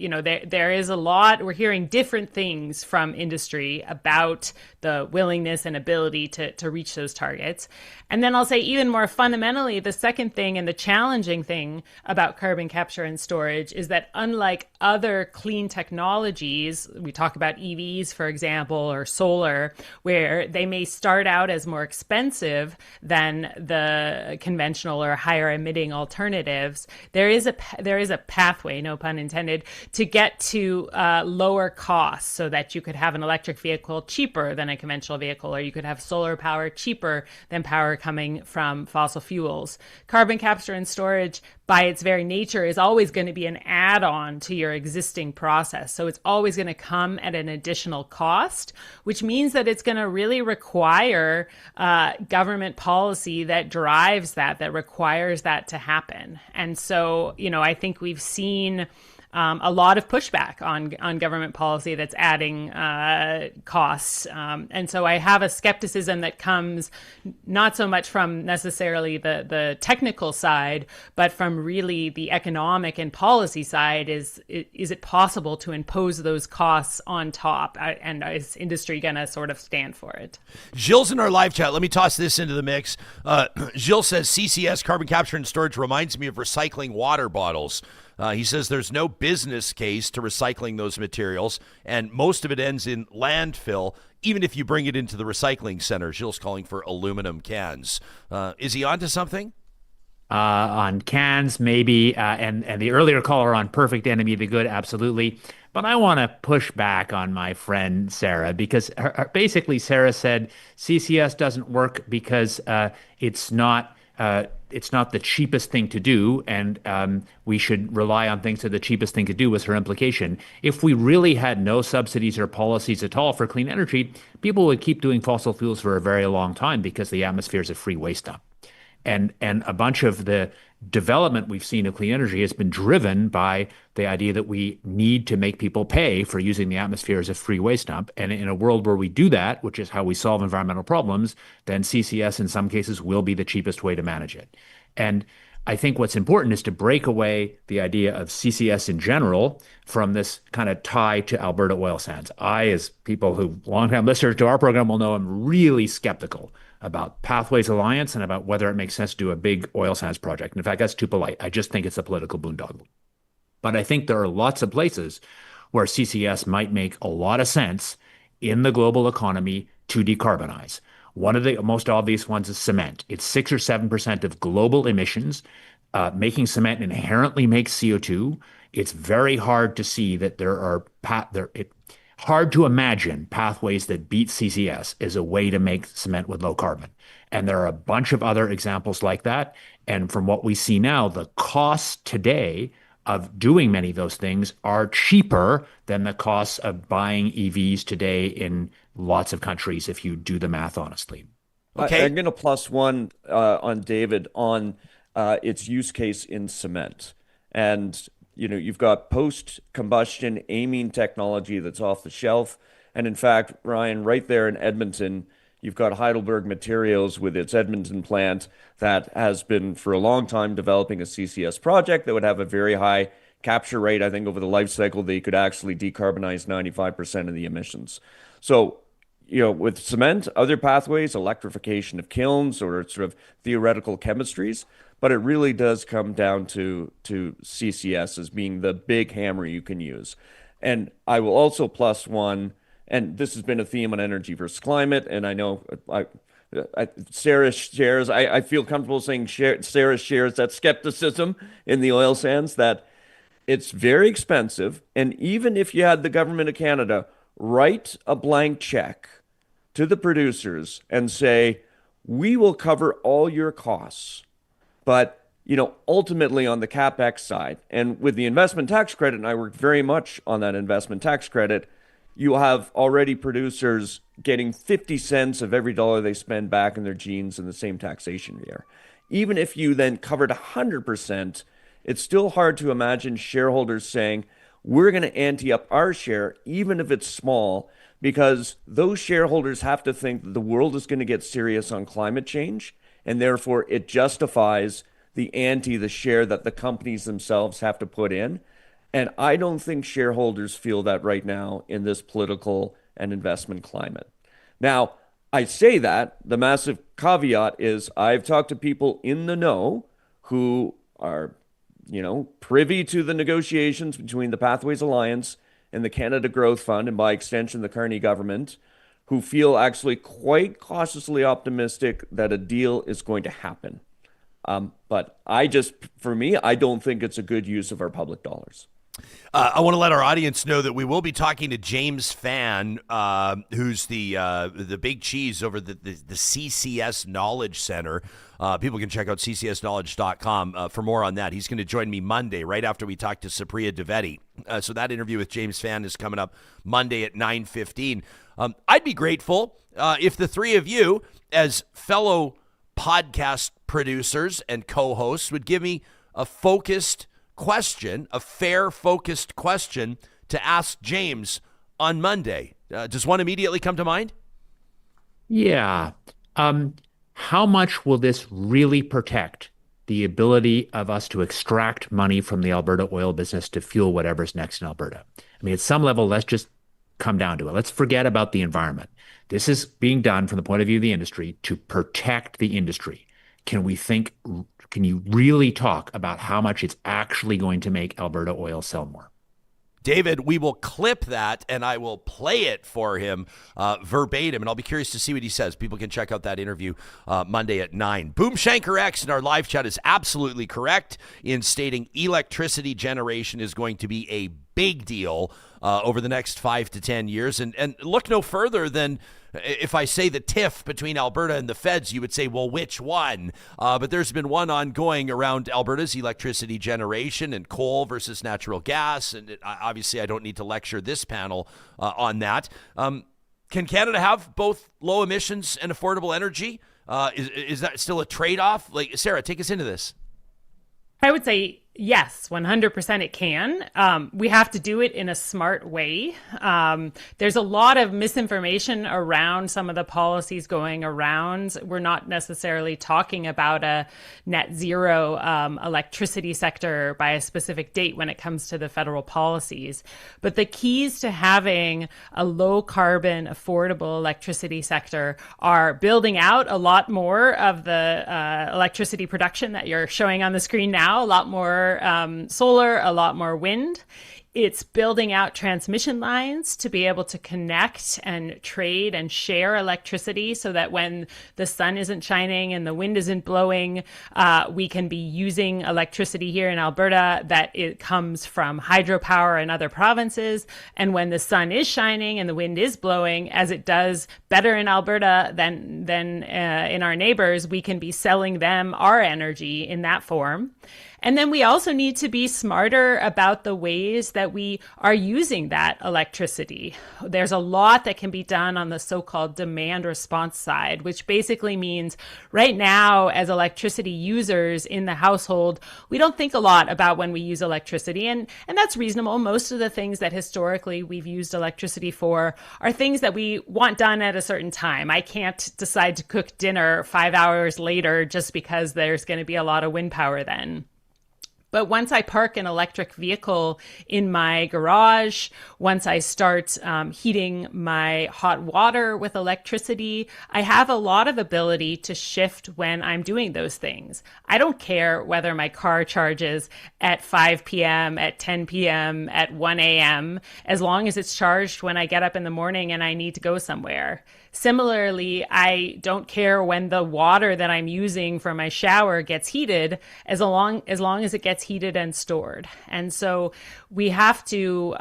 there is a lot, we're hearing different things from industry about the willingness and ability to reach those targets. And then I'll say even more fundamentally, the second thing and the challenging thing about carbon capture and storage is that unlike other clean technologies, we talk about EVs, for example, or solar, where they may start out as more expensive than the conventional or higher emitting alternatives, there is a pathway, no pun intended, to get to lower costs so that you could have an electric vehicle cheaper than a conventional vehicle, or you could have solar power cheaper than power coming from fossil fuels. Carbon capture and storage, by its very nature, is always going to be an add-on to your existing process. So it's always going to come at an additional cost, which means that it's going to really require government policy that drives that requires that to happen. And so, I think we've seen a lot of pushback on government policy that's adding costs. And so I have a skepticism that comes not so much from necessarily the technical side, but from really the economic and policy side. Is it possible to impose those costs on top? And is industry going to sort of stand for it? Gilles in our live chat, let me toss this into the mix. Gilles says CCS, carbon capture and storage, reminds me of recycling water bottles. He says there's no business case to recycling those materials, and most of it ends in landfill, even if you bring it into the recycling center. Gilles calling for aluminum cans. Is he onto something? On cans, maybe, and the earlier caller on Perfect Enemy of the Good, absolutely. But I want to push back on my friend Sara, because basically Sara said CCS doesn't work because it's not the cheapest thing to do, and we should rely on things that the cheapest thing to do, was her implication. If we really had no subsidies or policies at all for clean energy, people would keep doing fossil fuels for a very long time because the atmosphere is a free waste dump. And a bunch of the development we've seen of clean energy has been driven by the idea that we need to make people pay for using the atmosphere as a free waste dump. And in a world where we do that, which is how we solve environmental problems, then CCS in some cases will be the cheapest way to manage it. And I think what's important is to break away the idea of CCS in general from this kind of tie to Alberta oil sands. I, as people who longtime listeners to our program will know, I'm really skeptical about Pathways Alliance and about whether it makes sense to do a big oil sands project. In fact, that's too polite. I just think it's a political boondoggle. But I think there are lots of places where CCS might make a lot of sense in the global economy to decarbonize. One of the most obvious ones is cement. It's 6 or 7% of global emissions. Making cement inherently makes CO2. It's very hard to see that hard to imagine pathways that beat CCS as a way to make cement with low carbon. And there are a bunch of other examples like that. And from what we see now, the costs today of doing many of those things are cheaper than the costs of buying EVs today in lots of countries, if you do the math honestly. Okay. I'm going to plus one on David on its use case in cement. And you've got post-combustion amine technology that's off the shelf. And in fact, Ryan, right there in Edmonton, you've got Heidelberg Materials with its Edmonton plant that has been for a long time developing a CCS project that would have a very high capture rate. I think over the life cycle, they could actually decarbonize 95% of the emissions. So, with cement, other pathways, electrification of kilns or sort of theoretical chemistries, but it really does come down to CCS as being the big hammer you can use. And I will also plus one, and this has been a theme on energy versus climate, and I know Sara shares, I feel comfortable saying Sara shares that skepticism in the oil sands, that it's very expensive, and even if you had the government of Canada write a blank check to the producers and say, we will cover all your costs, but, ultimately on the CapEx side, and with the investment tax credit, and I worked very much on that investment tax credit, you have already producers getting 50 cents of every dollar they spend back in their jeans in the same taxation year. Even if you then covered 100%, it's still hard to imagine shareholders saying, we're going to ante up our share, even if it's small, because those shareholders have to think that the world is going to get serious on climate change, and therefore it justifies the ante, the share that the companies themselves have to put in. And I don't think shareholders feel that right now in this political and investment climate. Now, I say that, the massive caveat is I've talked to people in the know who are, privy to the negotiations between the Pathways Alliance and the Canada Growth Fund, and by extension, the Carney government, who feel actually quite cautiously optimistic that a deal is going to happen. But for me, I don't think it's a good use of our public dollars. I want to let our audience know that we will be talking to James Fan, who's the big cheese over the CCS Knowledge Center. People can check out ccsknowledge.com for more on that. He's going to join me Monday, right after we talk to Supriya Dwivedi. So that interview with James Fan is coming up Monday at 9:15. I'd be grateful if the three of you, as fellow podcast producers and co-hosts, would give me a fair, focused question to ask James on Monday. Does one immediately come to mind? Yeah. How much will this really protect the ability of us to extract money from the Alberta oil business to fuel whatever's next in Alberta? I mean, at some level, let's just come down to it. Let's forget about the environment. This is being done from the point of view of the industry to protect the industry. Can you really talk about how much it's actually going to make Alberta oil sell more? David, we will clip that and I will play it for him verbatim, and I'll be curious to see what he says. People can check out that interview Monday at 9. Boomshanker X in our live chat is absolutely correct in stating electricity generation is going to be a big deal over the next 5 to 10 years. And look no further than if I say the tiff between Alberta and the feds, you would say, well, which one? But there's been one ongoing around Alberta's electricity generation and coal versus natural gas. And obviously, I don't need to lecture this panel on that. Can Canada have both low emissions and affordable energy? Is that still a trade-off? Like, Sarah, take us into this. I would say yes, 100% it can. We have to do it in a smart way. There's a lot of misinformation around some of the policies going around. We're not necessarily talking about a net zero electricity sector by a specific date when it comes to the federal policies. But the keys to having a low carbon, affordable electricity sector are building out a lot more of the electricity production that you're showing on the screen now, a lot more solar, a lot more wind. It's building out transmission lines to be able to connect and trade and share electricity so that when the sun isn't shining and the wind isn't blowing, we can be using electricity here in Alberta that it comes from hydropower in other provinces. And when the sun is shining and the wind is blowing, as it does better in Alberta than in our neighbors, we can be selling them our energy in that form. And then we also need to be smarter about the ways that we are using that electricity. There's a lot that can be done on the so-called demand response side, which basically means right now, as electricity users in the household, we don't think a lot about when we use electricity. And that's reasonable. Most of the things that historically we've used electricity for are things that we want done at a certain time. I can't decide to cook dinner 5 hours later just because there's going to be a lot of wind power then. But once I park an electric vehicle in my garage, once I start heating my hot water with electricity, I have a lot of ability to shift when I'm doing those things. I don't care whether my car charges at 5 p.m., at 10 p.m., at 1 a.m., as long as it's charged when I get up in the morning and I need to go somewhere. Similarly, I don't care when the water that I'm using for my shower gets heated, as long as it gets heated and stored. And so we have to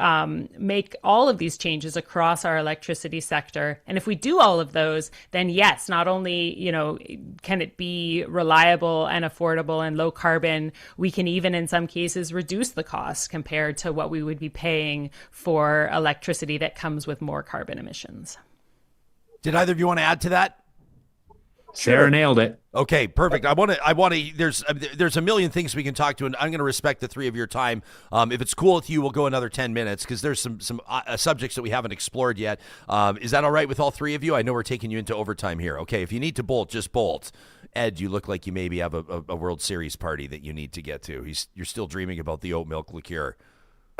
make all of these changes across our electricity sector. And if we do all of those, then yes, not only, can it be reliable and affordable and low carbon, we can even in some cases reduce the cost compared to what we would be paying for electricity that comes with more carbon emissions. Did either of you want to add to that? Sarah nailed it. Okay, perfect. I want to. There's a million things we can talk to, and I'm going to respect the three of your time. If it's cool with you, we'll go another 10 minutes because there's some subjects that we haven't explored yet. Is that all right with all three of you? I know we're taking you into overtime here. Okay, if you need to bolt, just bolt. Ed, you look like you maybe have a World Series party that you need to get to. You're still dreaming about the oat milk liqueur.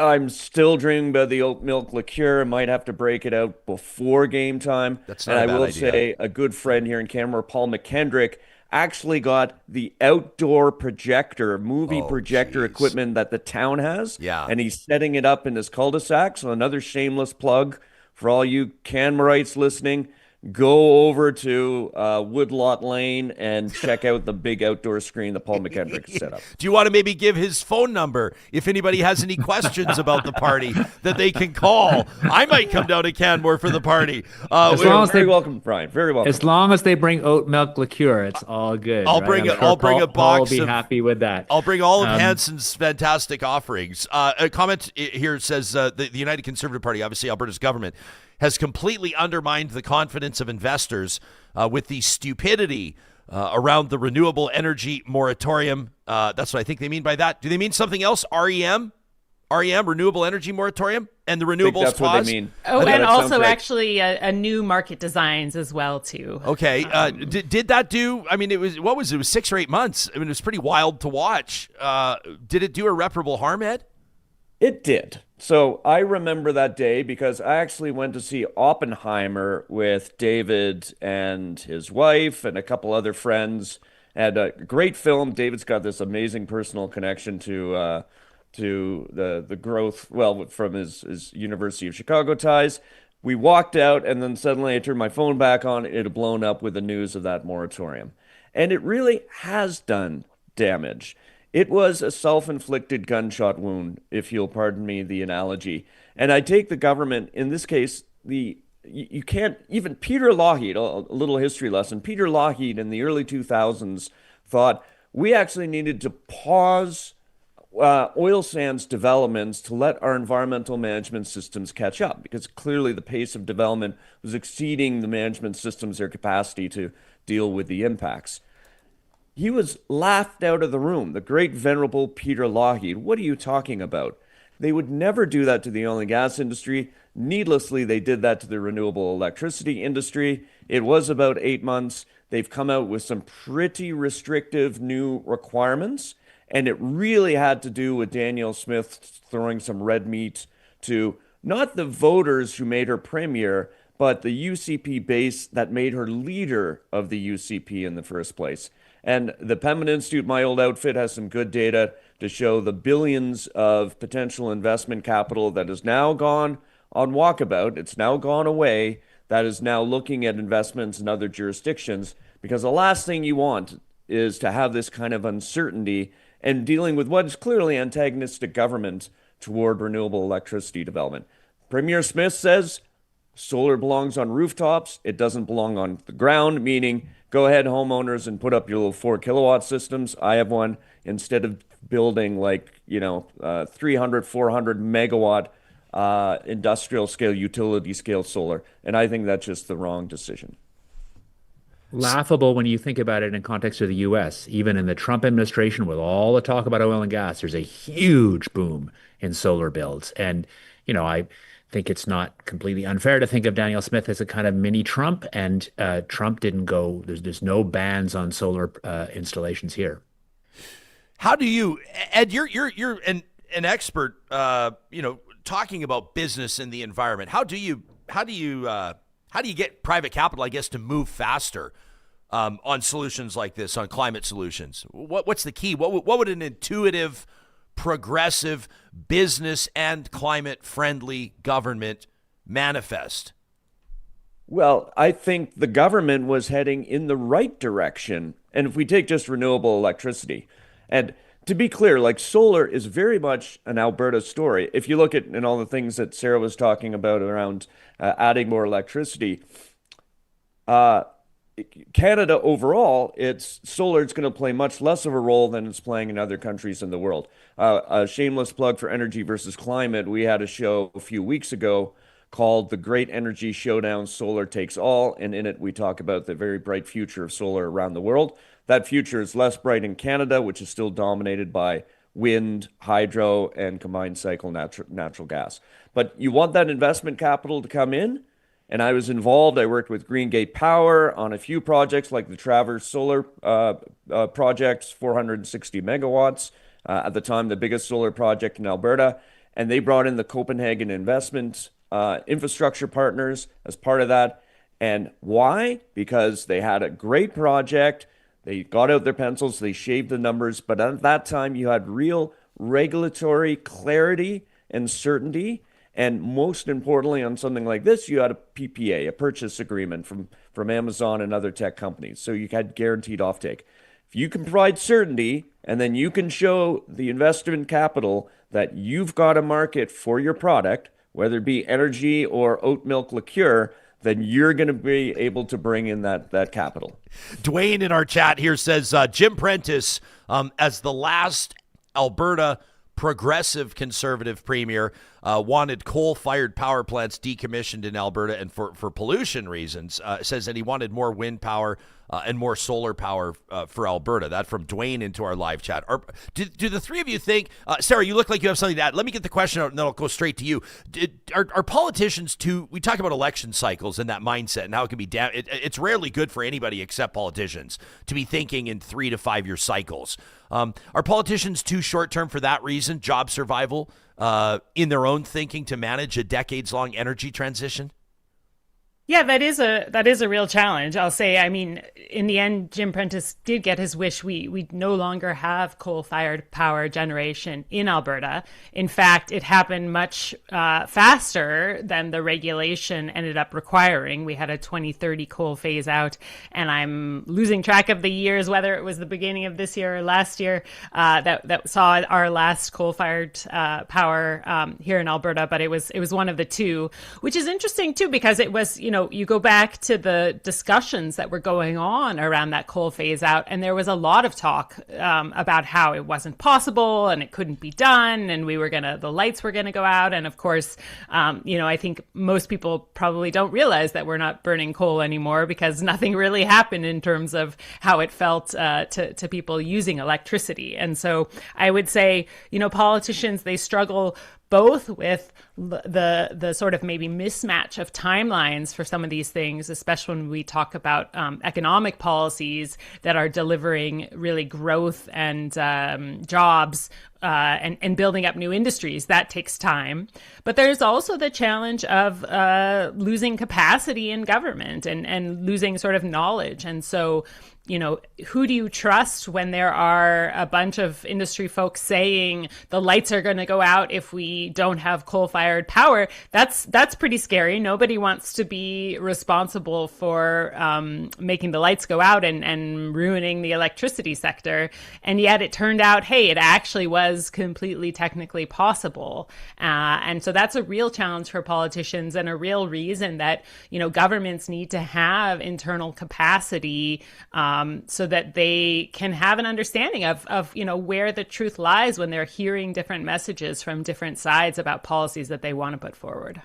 I'm still dreaming about the oat milk liqueur. I might have to break it out before game time. That's not a bad I will idea. say a good friend here in Canmore, Paul McKendrick, actually got the outdoor projector, movie projector equipment that the town has. Yeah. And he's setting it up in his cul-de-sac. So another shameless plug for all you Canmorites listening. Go over to Woodlot Lane and check out the big outdoor screen that Paul McKendrick set up. Do you want to maybe give his phone number if anybody has any questions about the party that they can call? I might come down to Canmore for the party. Very welcome, Brian. Very welcome. As long as they bring oat milk liqueur, it's all good. I'll right? bring I'm I'll bring a Paul will box. be happy with that. I'll bring all of Hanson's fantastic offerings. A comment here says the United Conservative Party, obviously Alberta's government, has completely undermined the confidence of investors with the stupidity around the renewable energy moratorium. That's what I think they mean by that. Do they mean something else? REM, renewable energy moratorium, and the renewables that's pause? what they mean. Oh, Yeah, and that sounds also right. actually a new market designs as well too. Okay, did that do? I mean, it was 6 or 8 months. I mean, it was pretty wild to watch. Did it do irreparable harm, Ed? It did. So I remember that day because I actually went to see Oppenheimer with David and his wife and a couple other friends. And a great film. David's got this amazing personal connection to the growth, well, from his University of Chicago ties. We walked out, and then suddenly I turned my phone back on. It had blown up with the news of that moratorium. And it really has done damage. It was a self-inflicted gunshot wound, if you'll pardon me the analogy. And I take the government, in this case, you can't, even Peter Lougheed, a little history lesson, Peter Lougheed in the early 2000s thought we actually needed to pause oil sands developments to let our environmental management systems catch up, because clearly the pace of development was exceeding the management systems, their capacity to deal with the impacts. He was laughed out of the room. The great venerable Peter Lougheed. What are you talking about? They would never do that to the oil and gas industry. Needlessly, they did that to the renewable electricity industry. It was about 8 months. They've come out with some pretty restrictive new requirements. And it really had to do with Danielle Smith throwing some red meat to not the voters who made her premier, but the UCP base that made her leader of the UCP in the first place. And the Penman Institute, my old outfit, has some good data to show the billions of potential investment capital that is now gone on walkabout. It's now gone away. That is now looking at investments in other jurisdictions, because the last thing you want is to have this kind of uncertainty and dealing with what is clearly antagonistic government toward renewable electricity development. Premier Smith says solar belongs on rooftops. It doesn't belong on the ground, meaning go ahead, homeowners, and put up your little 4-kilowatt systems. I have one. Instead of building 300, 400 megawatt industrial scale, utility scale solar. And I think that's just the wrong decision. Laughable when you think about it in context of the U.S. Even in the Trump administration, with all the talk about oil and gas, there's a huge boom in solar builds. And, I think it's not completely unfair to think of Danielle Smith as a kind of mini Trump, and Trump didn't go, there's no bans on solar installations here. How do you, Ed, you're an expert, talking about business and the environment. How do you get private capital, I guess, to move faster on solutions like this, on climate solutions? What's the key? What would an intuitive, progressive, business and climate-friendly government manifest? Well, I think the government was heading in the right direction. And if we take just renewable electricity, and to be clear, like solar is very much an Alberta story. If you look at and all the things that Sarah was talking about around adding more electricity, uh, Canada overall, it's solar is going to play much less of a role than it's playing in other countries in the world. A shameless plug for Energy versus Climate. We had a show a few weeks ago called The Great Energy Showdown Solar Takes All. And in it, we talk about the very bright future of solar around the world. That future is less bright in Canada, which is still dominated by wind, hydro, and combined cycle natural gas. But you want that investment capital to come in. And I was involved. I worked with Green Gate Power on a few projects like the Traverse Solar projects, 460 megawatts. At the time, the biggest solar project in Alberta. And they brought in the Copenhagen Investment Infrastructure Partners as part of that. And why? Because they had a great project. They got out their pencils. They shaved the numbers. But at that time, you had real regulatory clarity and certainty. And most importantly, on something like this, you had a PPA, a purchase agreement from Amazon and other tech companies. So you had guaranteed offtake. If you can provide certainty and then you can show the investment capital that you've got a market for your product, whether it be energy or oat milk liqueur, then you're going to be able to bring in that capital. Dwayne in our chat here says Jim Prentice, as the last Alberta progressive conservative premier, wanted coal-fired power plants decommissioned in Alberta and for pollution reasons. Says that he wanted more wind power and more solar power for Alberta. That from Dwayne into our live chat. Do the three of you think, Sarah, you look like you have something to add. Let me get the question out and then I'll go straight to you. Are politicians too, we talk about election cycles and that mindset and how it can be, it's rarely good for anybody except politicians to be thinking in 3 to 5 year cycles. Are politicians too short-term for that reason, job survival, in their own thinking to manage a decades-long energy transition? Yeah, that is a real challenge. I'll say, I mean, in the end, Jim Prentice did get his wish. We no longer have coal-fired power generation in Alberta. In fact, it happened much faster than the regulation ended up requiring. We had a 2030 coal phase out, and I'm losing track of the years, whether it was the beginning of this year or last year, that saw our last coal-fired power here in Alberta. But it was one of the two, which is interesting too, because it was, you go back to the discussions that were going on around that coal phase out, and there was a lot of talk about how it wasn't possible and it couldn't be done, and the lights were gonna go out. And of course, I think most people probably don't realize that we're not burning coal anymore because nothing really happened in terms of how it felt to people using electricity. And so I would say, politicians, they struggle both with the sort of maybe mismatch of timelines for some of these things, especially when we talk about economic policies that are delivering really growth and jobs and building up new industries. That takes time. But there's also the challenge of losing capacity in government and losing sort of knowledge. And so, who do you trust when there are a bunch of industry folks saying the lights are going to go out if we don't have coal-fired power? That's pretty scary. Nobody wants to be responsible for making the lights go out and ruining the electricity sector. And yet it turned out, hey, it actually was completely technically possible. And so that's a real challenge for politicians and a real reason that, governments need to have internal capacity so that they can have an understanding of where the truth lies when they're hearing different messages from different sides about policies that they want to put forward.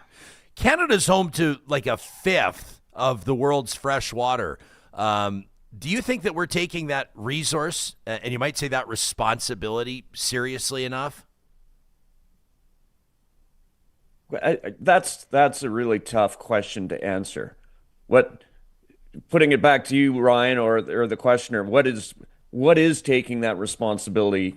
Canada's home to like a fifth of the world's fresh water. Do you think that we're taking that resource, and you might say that responsibility, seriously enough? That's a really tough question to answer. Putting it back to you, Ryan, or the questioner, what is taking that responsibility,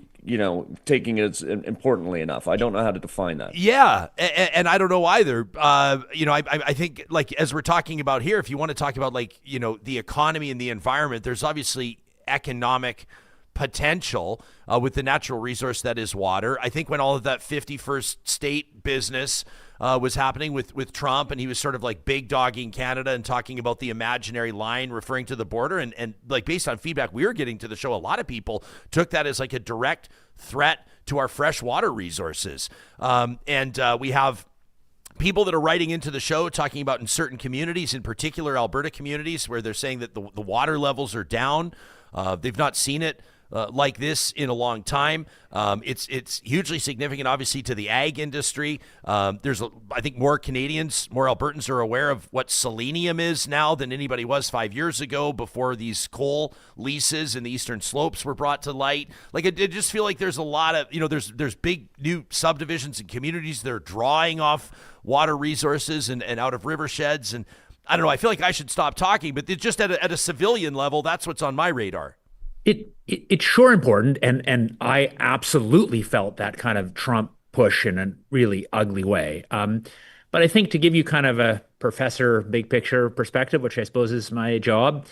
taking it importantly enough? I don't know how to define that. Yeah, and I don't know either. I think, like, as we're talking about here, if you want to talk about, like, the economy and the environment, there's obviously economic potential with the natural resource that is water. I think when all of that 51st state business was happening with Trump, and he was sort of like big dogging Canada and talking about the imaginary line referring to the border, and like based on feedback we were getting to the show, a lot of people took that as like a direct threat to our fresh water resources. We have people that are writing into the show talking about in certain communities, in particular Alberta communities, where they're saying that the water levels are down. They've not seen it like this in a long time. It's hugely significant, obviously, to the ag industry. I think more Canadians, more Albertans are aware of what selenium is now than anybody was 5 years ago, before these coal leases in the Eastern Slopes were brought to light. Like, I just feel like there's a lot of, there's big new subdivisions and communities that are drawing off water resources and out of river sheds. And I don't know, I feel like I should stop talking, but just at a civilian level, that's what's on my radar. It's sure important, and I absolutely felt that kind of Trump push in a really ugly way. But I think to give you kind of a professor big picture perspective, which I suppose is my job,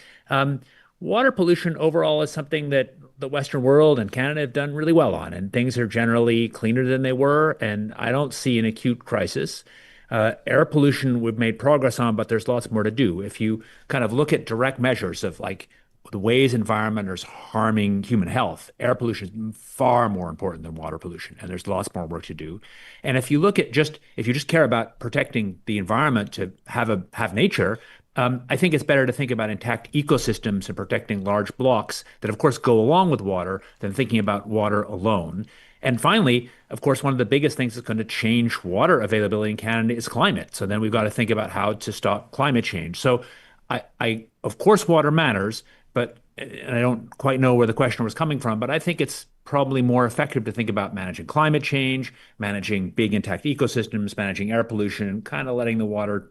water pollution overall is something that the Western world and Canada have done really well on, and things are generally cleaner than they were, and I don't see an acute crisis. Air pollution we've made progress on, but there's lots more to do. If you kind of look at direct measures of like the ways environment is harming human health, air pollution is far more important than water pollution, and there's lots more work to do. And if you look at if you just care about protecting the environment to have nature, I think it's better to think about intact ecosystems and protecting large blocks that, of course, go along with water than thinking about water alone. And finally, of course, one of the biggest things that's going to change water availability in Canada is climate. So then we've got to think about how to stop climate change. So I of course, water matters, but and I don't quite know where the question was coming from, but I think it's probably more effective to think about managing climate change, managing big intact ecosystems, managing air pollution, and kind of letting the water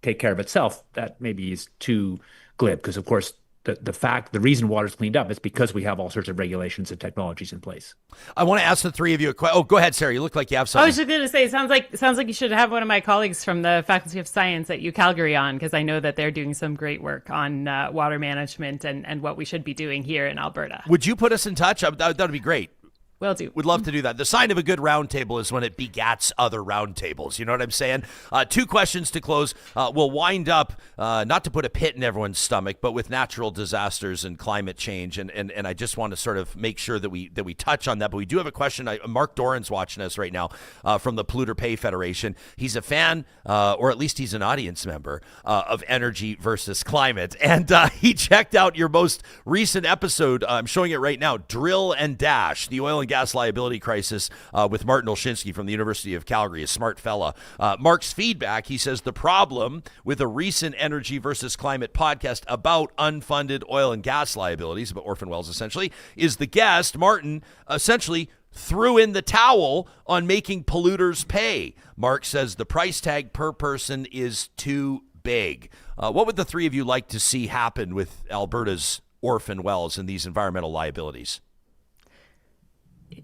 take care of itself. That maybe is too glib, because of course the reason water's cleaned up is because we have all sorts of regulations and technologies in place. I want to ask the three of you a question. Oh, go ahead, Sarah. You look like you have something. I was just going to say, it sounds like you should have one of my colleagues from the Faculty of Science at UCalgary on, because I know that they're doing some great work on water management and what we should be doing here in Alberta. Would you put us in touch? That would be great. Will do. Would love to do that. The sign of a good roundtable is when it begats other roundtables. You know what I'm saying? Two questions to close. We'll wind up, not to put a pit in everyone's stomach, but with natural disasters and climate change. And I just want to sort of make sure that we touch on that. But we do have a question. Mark Doran's watching us right now from the Polluter Pay Federation. He's a fan, or at least he's an audience member, of energy versus climate. And he checked out your most recent episode. I'm showing it right now, Drill and Dash, the oil and gas liability crisis, with Martin Olshinsky from the University of Calgary, a smart fella. Mark's feedback, he says the problem with a recent energy versus climate podcast about unfunded oil and gas liabilities, about orphan wells essentially, is the guest, Martin, essentially threw in the towel on making polluters pay. Mark says the price tag per person is too big. What would the three of you like to see happen with Alberta's orphan wells and these environmental liabilities?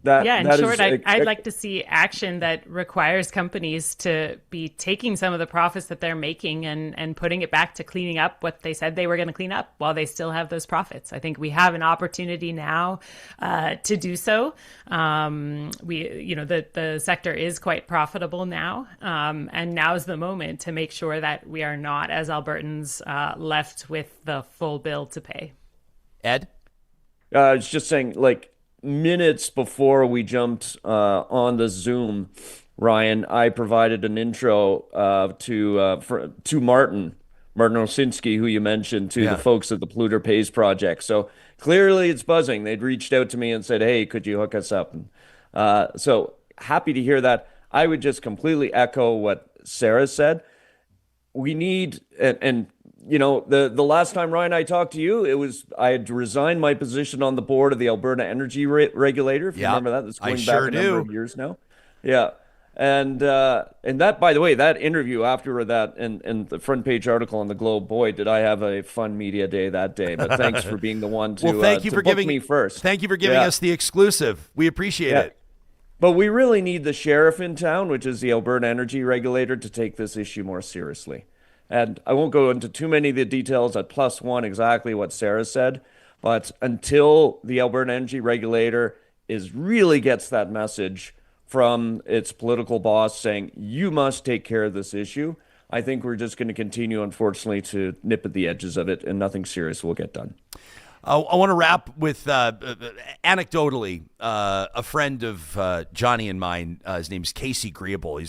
In short, I'd like to see action that requires companies to be taking some of the profits that they're making and putting it back to cleaning up what they said they were going to clean up while they still have those profits. I think we have an opportunity now to do so. The sector is quite profitable now, and now's the moment to make sure that we are not, as Albertans, left with the full bill to pay. Ed? I was just saying, like, minutes before we jumped on the Zoom, Ryan, I provided an intro to Martin Olshinsky, who you mentioned, to the folks at the Polluter Pays Project. So clearly it's buzzing. They'd reached out to me and said, hey, could you hook us up? And, so happy to hear that. I would just completely echo what Sarah said. We need, and the last time, Ryan, I talked to you, I had resigned my position on the board of the Alberta Energy Regulator. If you remember that, that's going back a number of years now. Yeah. And that, by the way, that interview after that and the front page article on the Globe, boy, did I have a fun media day that day. But thanks for being the one to, thank you for book giving me first. Thank you for giving us the exclusive. We appreciate it. But we really need the sheriff in town, which is the Alberta Energy Regulator, to take this issue more seriously. And I won't go into too many of the details at +1 exactly what Sarah said, But until the Alberta Energy Regulator really gets that message from its political boss saying, you must take care of this issue, I think we're just going to continue, unfortunately, to nip at the edges of it, and nothing serious will get done. I want to wrap with anecdotally a friend of Johnny and mine. His name's Casey GreeceBall.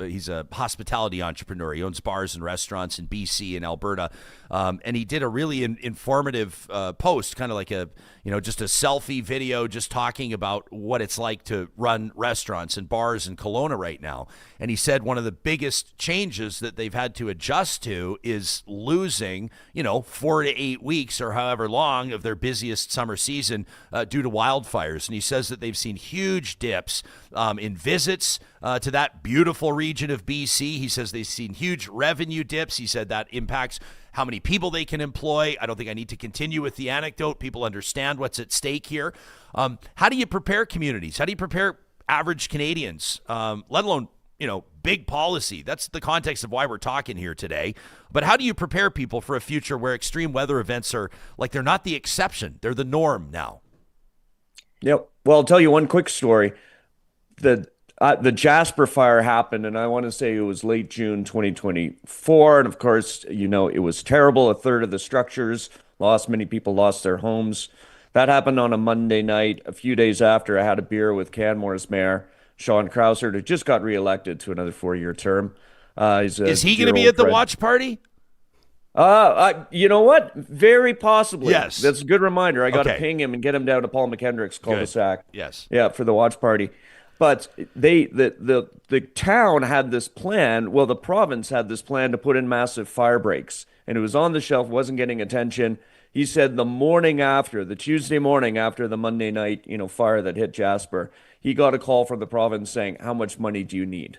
He's a hospitality entrepreneur. He owns bars and restaurants in BC and Alberta, and he did a really informative post, kind of like just a selfie video, just talking about what it's like to run restaurants and bars in Kelowna right now. And he said one of the biggest changes that they've had to adjust to is losing 4 to 8 weeks or however long of their busiest summer season due to wildfires. And he says that they've seen huge dips in visits to that beautiful region of BC. He says they've seen huge revenue dips. He said that impacts how many people they can employ. I don't think I need to continue with the anecdote. People understand what's at stake here. How do you prepare communities? How do you prepare average Canadians, let alone big policy? That's the context of why we're talking here today. But how do you prepare people for a future where extreme weather events are they're not the exception, they're the norm now? Yep. Well, I'll tell you one quick story. The Jasper fire happened, and I want to say it was late June 2024. And of course, it was terrible. A third of the structures many people lost their homes. That happened on a Monday night. A few days after, I had a beer with Canmore's mayor, Shawn, who just got reelected to another 4-year term. Is he going to be at the watch party? You know what? Very possibly. Yes. That's a good reminder. I got to ping him and get him down to Paul McKendrick's cul-de-sac. Yes. Yeah, for the watch party. But the town had this plan. Well, the province had this plan to put in massive fire breaks, and it was on the shelf, wasn't getting attention. He said the Tuesday morning after the Monday night, fire that hit Jasper, he got a call from the province saying, how much money do you need?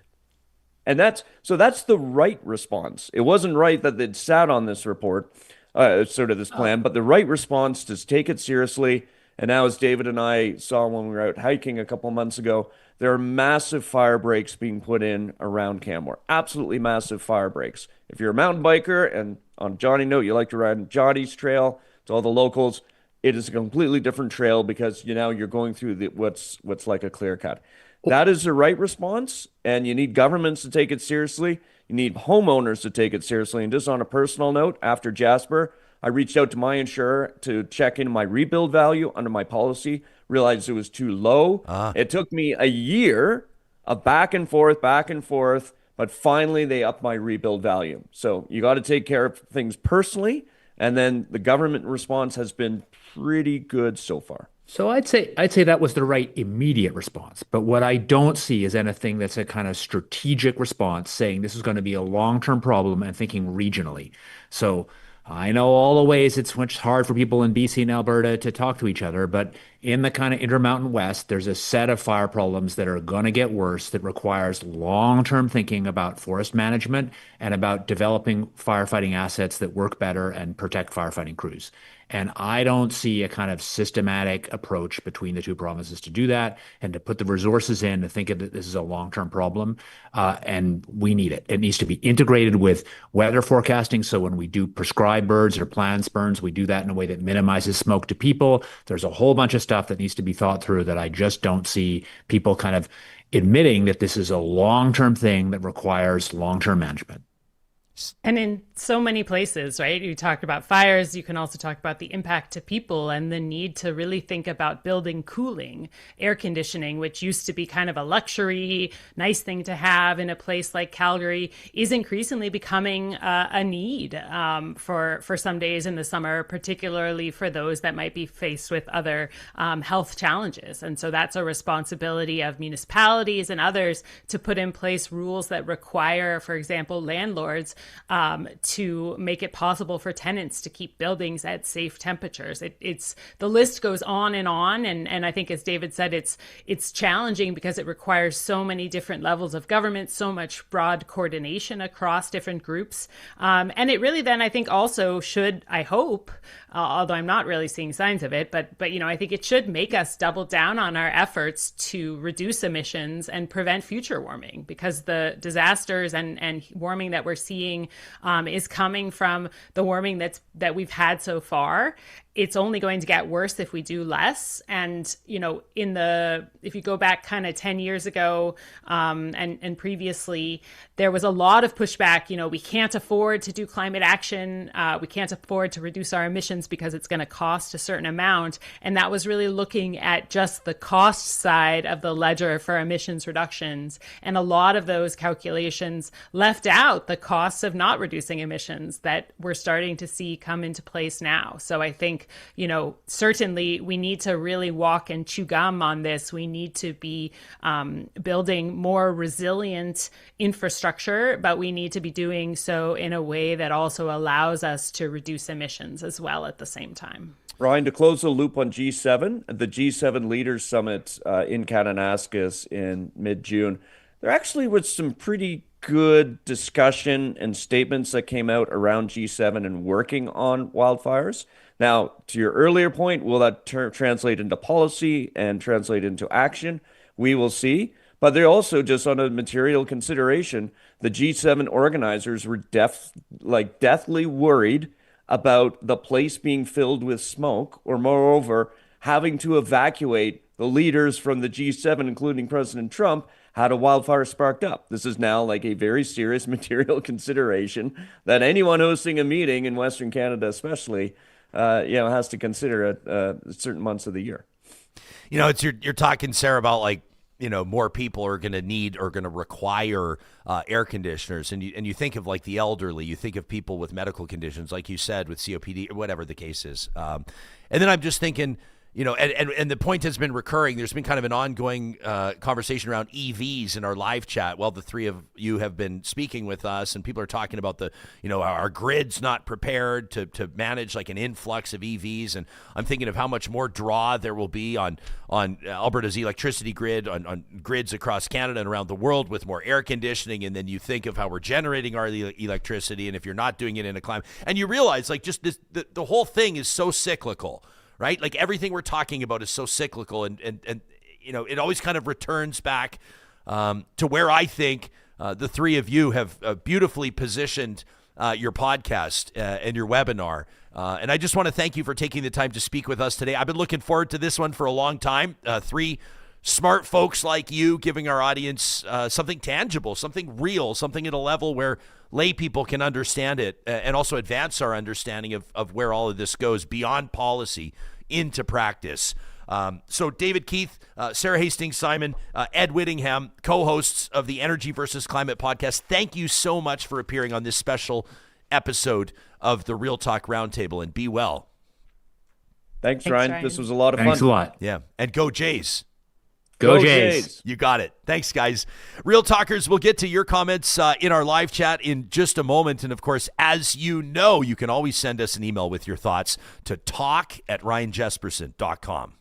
And that's the right response. It wasn't right that they'd sat on this report, this plan, but the right response is take it seriously. And now, as David and I saw when we were out hiking a couple months ago, there are massive fire breaks being put in around Canmore. Absolutely massive fire breaks. If you're a mountain biker, and on Johnny note, you like to ride on Johnny's trail, to all the locals, it is a completely different trail because you're going through what's like a clear cut. That is the right response, and you need governments to take it seriously. You need homeowners to take it seriously. And just on a personal note, after Jasper, I reached out to my insurer to check in my rebuild value under my policy, realized it was too low. It took me a year of back and forth, but finally they upped my rebuild value. So you got to take care of things personally, and then the government response has been pretty good so far. So I'd say that was the right immediate response. But what I don't see is anything that's a kind of strategic response saying this is going to be a long-term problem and thinking regionally. So I know all the ways it's much hard for people in BC and Alberta to talk to each other, but in the kind of Intermountain West, there's a set of fire problems that are going to get worse that requires long-term thinking about forest management and about developing firefighting assets that work better and protect firefighting crews. And I don't see a kind of systematic approach between the two provinces to do that and to put the resources in to think that this is a long-term problem. And we need it. It needs to be integrated with weather forecasting. So when we do prescribed birds or planned burns, we do that in a way that minimizes smoke to people. There's a whole bunch of stuff that needs to be thought through that I just don't see people kind of admitting that this is a long-term thing that requires long-term management. And in so many places, right? You talked about fires. You can also talk about the impact to people and the need to really think about building cooling, air conditioning, which used to be kind of a luxury, nice thing to have in a place like Calgary, is increasingly becoming a need for some days in the summer, particularly for those that might be faced with other health challenges. And so that's a responsibility of municipalities and others to put in place rules that require, for example, landlords to make it possible for tenants to keep buildings at safe temperatures. It's the list goes on, and I think, as David said, it's challenging because it requires so many different levels of government, so much broad coordination across different groups, and it really then I think also should, I hope, although I'm not really seeing signs of it, but I think it should make us double down on our efforts to reduce emissions and prevent future warming, because the disasters and warming that we're seeing is coming from the warming that we've had so far. it's only going to get worse if we do less. And, if you go back kind of 10 years ago and previously, there was a lot of pushback. We can't afford to do climate action. We can't afford to reduce our emissions because it's going to cost a certain amount. And that was really looking at just the cost side of the ledger for emissions reductions. And a lot of those calculations left out the costs of not reducing emissions that we're starting to see come into place now. So I think, certainly we need to really walk and chew gum on this. We need to be building more resilient infrastructure, but we need to be doing so in a way that also allows us to reduce emissions as well at the same time. Ryan, to close the loop on G7, the G7 Leaders Summit in Kananaskis in mid-June, there actually was some pretty good discussion and statements that came out around G7 and working on wildfires. Now, to your earlier point, will that translate into policy and translate into action? We will see. But they're also, just on a material consideration, the G7 organizers were deathly worried about the place being filled with smoke, or moreover, having to evacuate the leaders from the G7, including President Trump, had a wildfire sparked up. This is now like a very serious material consideration that anyone hosting a meeting in Western Canada especially, has to consider at certain months of the year. You're talking, Sarah, about more people are going to need or going to require air conditioners. And you think of the elderly, you think of people with medical conditions, like you said, with COPD or whatever the case is. And then I'm just thinking, and the point has been recurring. There's been kind of an ongoing conversation around EVs in our live chat. Well, the three of you have been speaking with us, and people are talking about our grid's not prepared to manage an influx of EVs. And I'm thinking of how much more draw there will be on Alberta's electricity grid, on grids across Canada and around the world with more air conditioning. And then you think of how we're generating our electricity, and if you're not doing it in a climate, and you realize just this, the whole thing is so cyclical. Right? Everything we're talking about is so cyclical, and it always kind of returns back to where I think the three of you have beautifully positioned your podcast and your webinar. And I just want to thank you for taking the time to speak with us today. I've been looking forward to this one for a long time. Three smart folks like you giving our audience something tangible, something real, something at a level where lay people can understand it and also advance our understanding of where all of this goes beyond policy into practice. So David Keith, Sara Hastings-Simon, Ed Whittingham, co-hosts of the Energy versus Climate podcast, thank you so much for appearing on this special episode of the Real Talk Roundtable, and be well. Thanks, Ryan. This was a lot of fun. Thanks a lot. Yeah, and go Jays. Go Jays. You got it. Thanks, guys. Real Talkers, we'll get to your comments in our live chat in just a moment. And, of course, as you know, you can always send us an email with your thoughts to talk@ryanjesperson.com.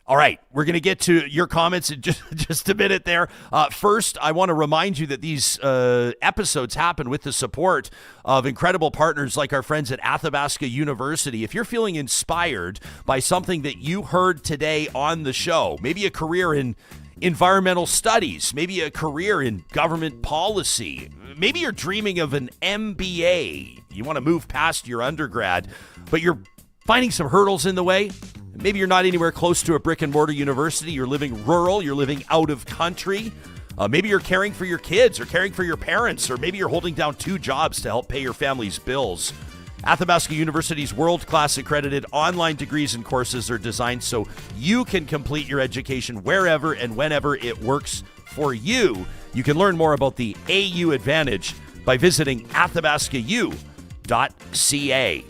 All right, we're going to get to your comments in just a minute there. First, I want to remind you that these episodes happen with the support of incredible partners like our friends at Athabasca University. If you're feeling inspired by something that you heard today on the show, maybe a career in environmental studies, maybe a career in government policy, maybe you're dreaming of an MBA, you want to move past your undergrad, but you're finding some hurdles in the way. Maybe you're not anywhere close to a brick and mortar university. You're living rural. You're living out of country. Maybe you're caring for your kids or caring for your parents, or maybe you're holding down two jobs to help pay your family's bills. Athabasca University's world-class accredited online degrees and courses are designed so you can complete your education wherever and whenever it works for you. You can learn more about the AU Advantage by visiting athabascau.ca.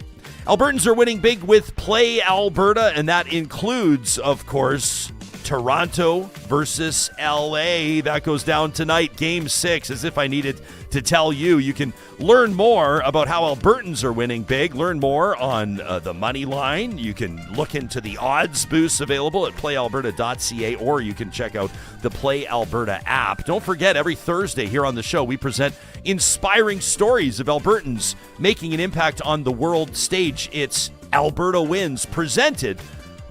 Albertans are winning big with Play Alberta, and that includes, of course, Toronto versus LA. That goes down tonight, Game 6, as if I needed to tell you. You can learn more about how Albertans are winning big. Learn more on the money line. You can look into the odds boosts available at playalberta.ca, or you can check out the Play Alberta app. Don't forget, every Thursday here on the show, we present inspiring stories of Albertans making an impact on the world stage. It's Alberta Wins, presented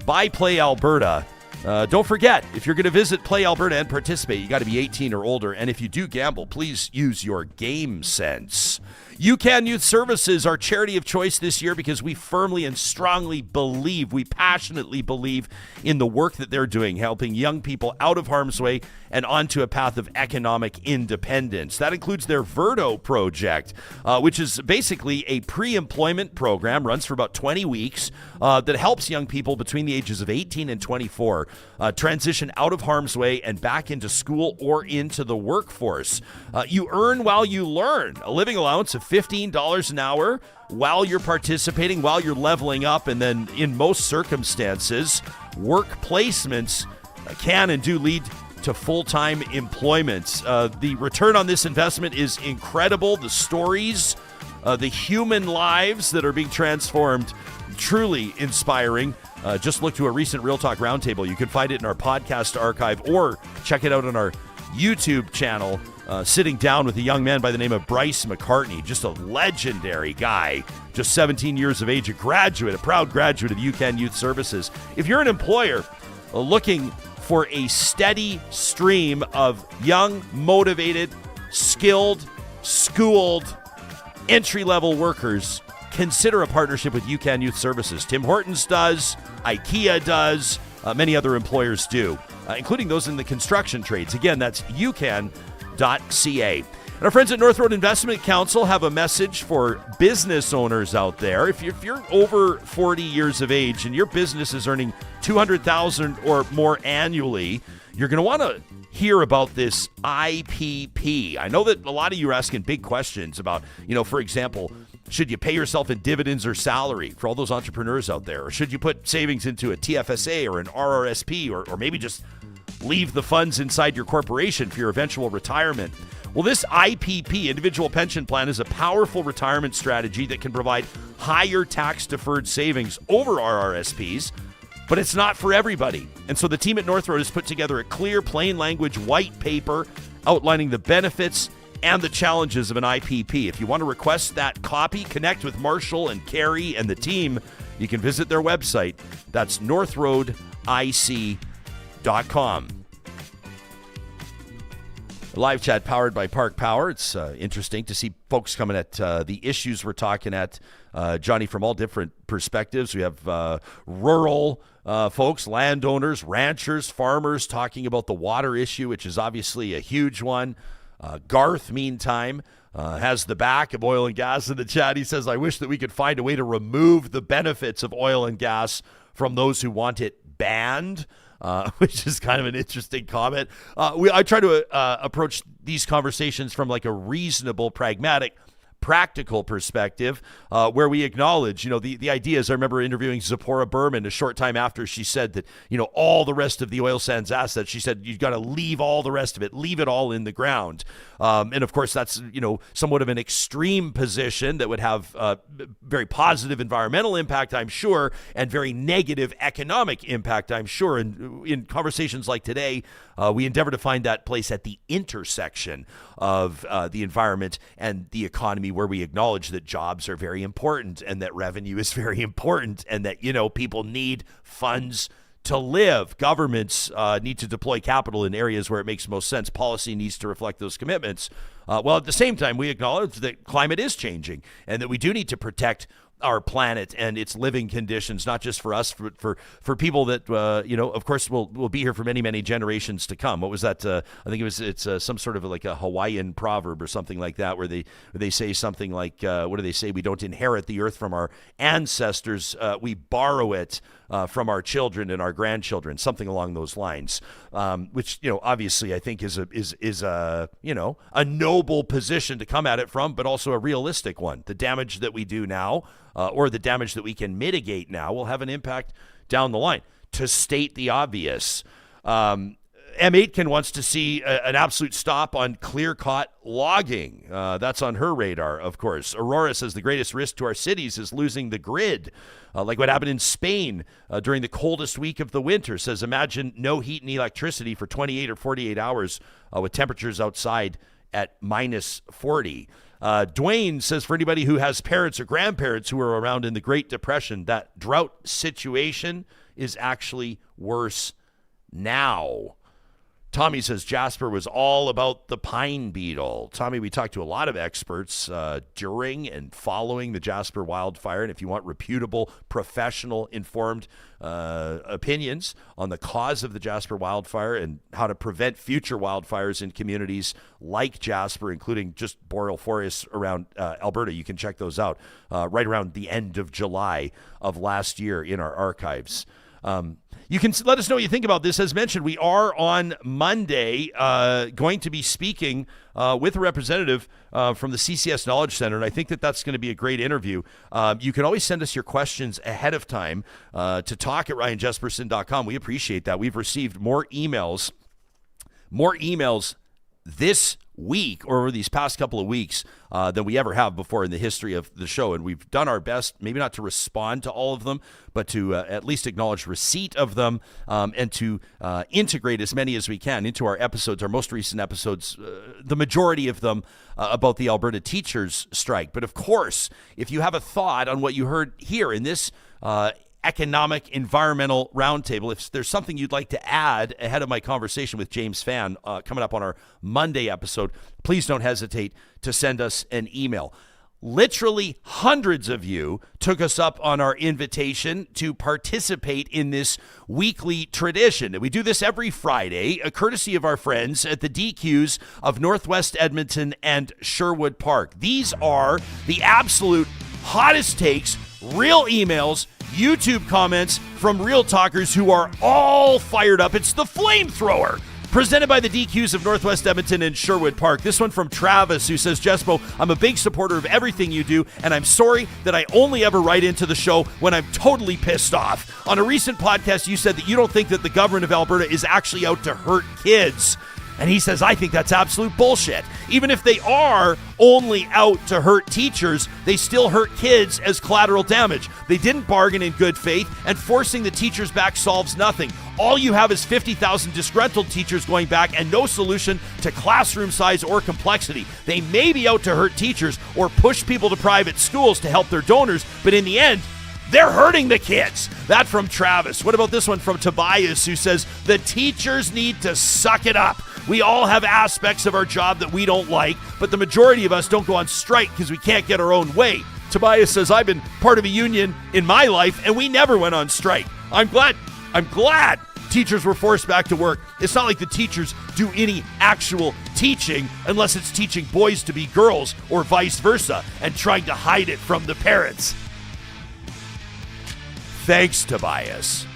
by Play Alberta. Don't forget, if you're going to visit Play Alberta and participate, you got to be 18 or older. And if you do gamble, please use your game sense. UCAN Youth Services, our charity of choice this year, because we firmly and strongly believe, we passionately believe in the work that they're doing, helping young people out of harm's way and onto a path of economic independence. That includes their Verdo project, which is basically a pre-employment program, runs for about 20 weeks, that helps young people between the ages of 18 and 24 transition out of harm's way and back into school or into the workforce. You earn while you learn, a living allowance of $15 an hour while you're participating, while you're leveling up, and then in most circumstances, work placements can and do lead to full-time employment. The return on this investment is incredible. The stories, the human lives that are being transformed, truly inspiring. Just look to a recent Real Talk Roundtable. You can find it in our podcast archive or check it out on our YouTube channel, sitting down with a young man by the name of Bryce McCartney, just a legendary guy, just 17 years of age, a proud graduate of UCAN Youth Services. If you're an employer looking for a steady stream of young, motivated, skilled, schooled, entry-level workers, consider a partnership with UCAN Youth Services. Tim Hortons does, IKEA does, many other employers do, including those in the construction trades. Again, that's ucan.ca. And our friends at North Road Investment Council have a message for business owners out there. If you're over 40 years of age and your business is earning $200,000 or more annually, you're going to want to hear about this IPP. I know that a lot of you are asking big questions about, for example, should you pay yourself in dividends or salary for all those entrepreneurs out there? Or should you put savings into a TFSA or an RRSP or maybe just leave the funds inside your corporation for your eventual retirement? Well, this IPP, Individual Pension Plan, is a powerful retirement strategy that can provide higher tax-deferred savings over RRSPs, but it's not for everybody. And so the team at North Road has put together a clear, plain language white paper outlining the benefits and the challenges of an IPP. If you want to request that copy, connect with Marshall and Carrie and the team. You can visit their website. That's northroadic.com. Live chat powered by Park Power. It's interesting to see folks coming at the issues we're talking at, Johnny, from all different perspectives. We have rural folks, landowners, ranchers, farmers talking about the water issue, which is obviously a huge one. Garth, meantime, has the back of oil and gas in the chat. He says, I wish that we could find a way to remove the benefits of oil and gas from those who want it banned. Which is kind of an interesting comment. I try to approach these conversations from like a reasonable, pragmatic, practical perspective, where we acknowledge, the ideas. I remember interviewing Zipporah Berman a short time after she said that, all the rest of the oil sands assets, she said, you've got to leave all the rest of it, leave it all in the ground. And of course, that's, somewhat of an extreme position that would have very positive environmental impact, I'm sure, and very negative economic impact, I'm sure. And in conversations like today, we endeavor to find that place at the intersection of the environment and the economy, where we acknowledge that jobs are very important and that revenue is very important and that, people need funds to live. Governments need to deploy capital in areas where it makes most sense. Policy needs to reflect those commitments. While at the same time, we acknowledge that climate is changing and that we do need to protect our planet and its living conditions, not just for us, for people that, of course, will be here for many, many generations to come. What was that? I think it's some sort of like a Hawaiian proverb or something like that, where they say something like, what do they say? We don't inherit the earth from our ancestors. We borrow it from our children and our grandchildren, something along those lines, which, obviously I think is a noble position to come at it from, but also a realistic one. The damage that we do now, or the damage that we can mitigate now, will have an impact down the line. To state the obvious, M8 wants to see an absolute stop on clear-cut logging. That's on her radar, of course. Aurora says the greatest risk to our cities is losing the grid, like what happened in Spain during the coldest week of the winter. Says, imagine no heat and electricity for 28 or 48 hours with temperatures outside at minus 40. Dwayne says, for anybody who has parents or grandparents who were around in the Great Depression, that drought situation is actually worse now. Tommy says Jasper was all about the pine beetle. Tommy, we talked to a lot of experts during and following the Jasper wildfire. And if you want reputable, professional, informed opinions on the cause of the Jasper wildfire and how to prevent future wildfires in communities like Jasper, including just boreal forests around Alberta, you can check those out right around the end of July of last year in our archives. You can let us know what you think about this. As mentioned, we are on Monday going to be speaking with a representative from the CCS Knowledge Center, and I think that that's going to be a great interview. You can always send us your questions ahead of time to talk@ryanjesperson.com. We appreciate that. We've received more emails this week or over these past couple of weeks than we ever have before in the history of the show. And we've done our best, maybe not to respond to all of them, but to at least acknowledge receipt of them and to integrate as many as we can into our episodes, our most recent episodes, the majority of them about the Alberta teachers' strike. But of course, if you have a thought on what you heard here in this economic environmental roundtable, if there's something you'd like to add ahead of my conversation with James Fan coming up on our Monday episode, please don't hesitate to send us an email. Literally hundreds of you took us up on our invitation to participate in this weekly tradition. We do this every Friday, courtesy of our friends at the DQs of Northwest Edmonton and Sherwood Park. These are the absolute hottest takes, real emails, YouTube comments from real talkers who are all fired up. It's the Flamethrower, presented by the DQs of Northwest Edmonton and Sherwood Park. This one from Tavis, who says, Jespo, I'm a big supporter of everything you do, and I'm sorry that I only ever write into the show when I'm totally pissed off. On a recent podcast, you said that you don't think that the government of Alberta is actually out to hurt kids. And he says, I think that's absolute bullshit. Even if they are only out to hurt teachers, they still hurt kids as collateral damage. They didn't bargain in good faith, and forcing the teachers back solves nothing. All you have is 50,000 disgruntled teachers going back and no solution to classroom size or complexity. They may be out to hurt teachers or push people to private schools to help their donors, but in the end, they're hurting the kids. That from Travis. What about this one from Tobias, who says, the teachers need to suck it up. We all have aspects of our job that we don't like, but the majority of us don't go on strike because we can't get our own way. Tobias says, I've been part of a union in my life, and we never went on strike. I'm glad teachers were forced back to work. It's not like the teachers do any actual teaching unless it's teaching boys to be girls or vice versa and trying to hide it from the parents. Thanks, Tobias.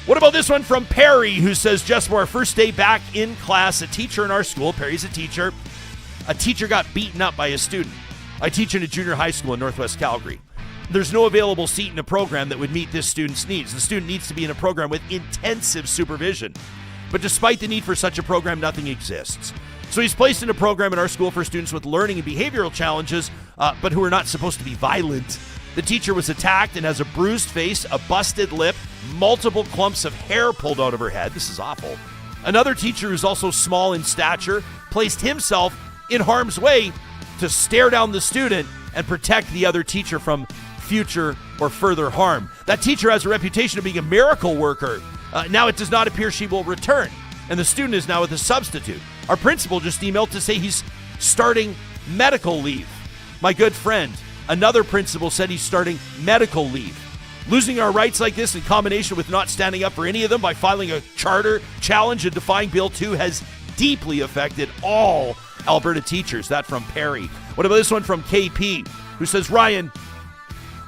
What about this one from Perry, who says, just for our first day back in class, a teacher in our school, Perry's a teacher got beaten up by a student. I teach in a junior high school in Northwest Calgary. There's no available seat in a program that would meet this student's needs. The student needs to be in a program with intensive supervision. But despite the need for such a program, nothing exists. So he's placed in a program in our school for students with learning and behavioral challenges, but who are not supposed to be violent. The teacher was attacked and has a bruised face, a busted lip, multiple clumps of hair pulled out of her head. This is awful. Another teacher who's also small in stature placed himself in harm's way to stare down the student and protect the other teacher from future or further harm. That teacher has a reputation of being a miracle worker. Now it does not appear she will return, and the student is now with a substitute. Our principal just emailed to say he's starting medical leave. My good friend, another principal, said he's starting medical leave. Losing our rights like this in combination with not standing up for any of them by filing a charter challenge and defying Bill 2 has deeply affected all Alberta teachers. That from Perry. What about this one from KP, who says, Ryan,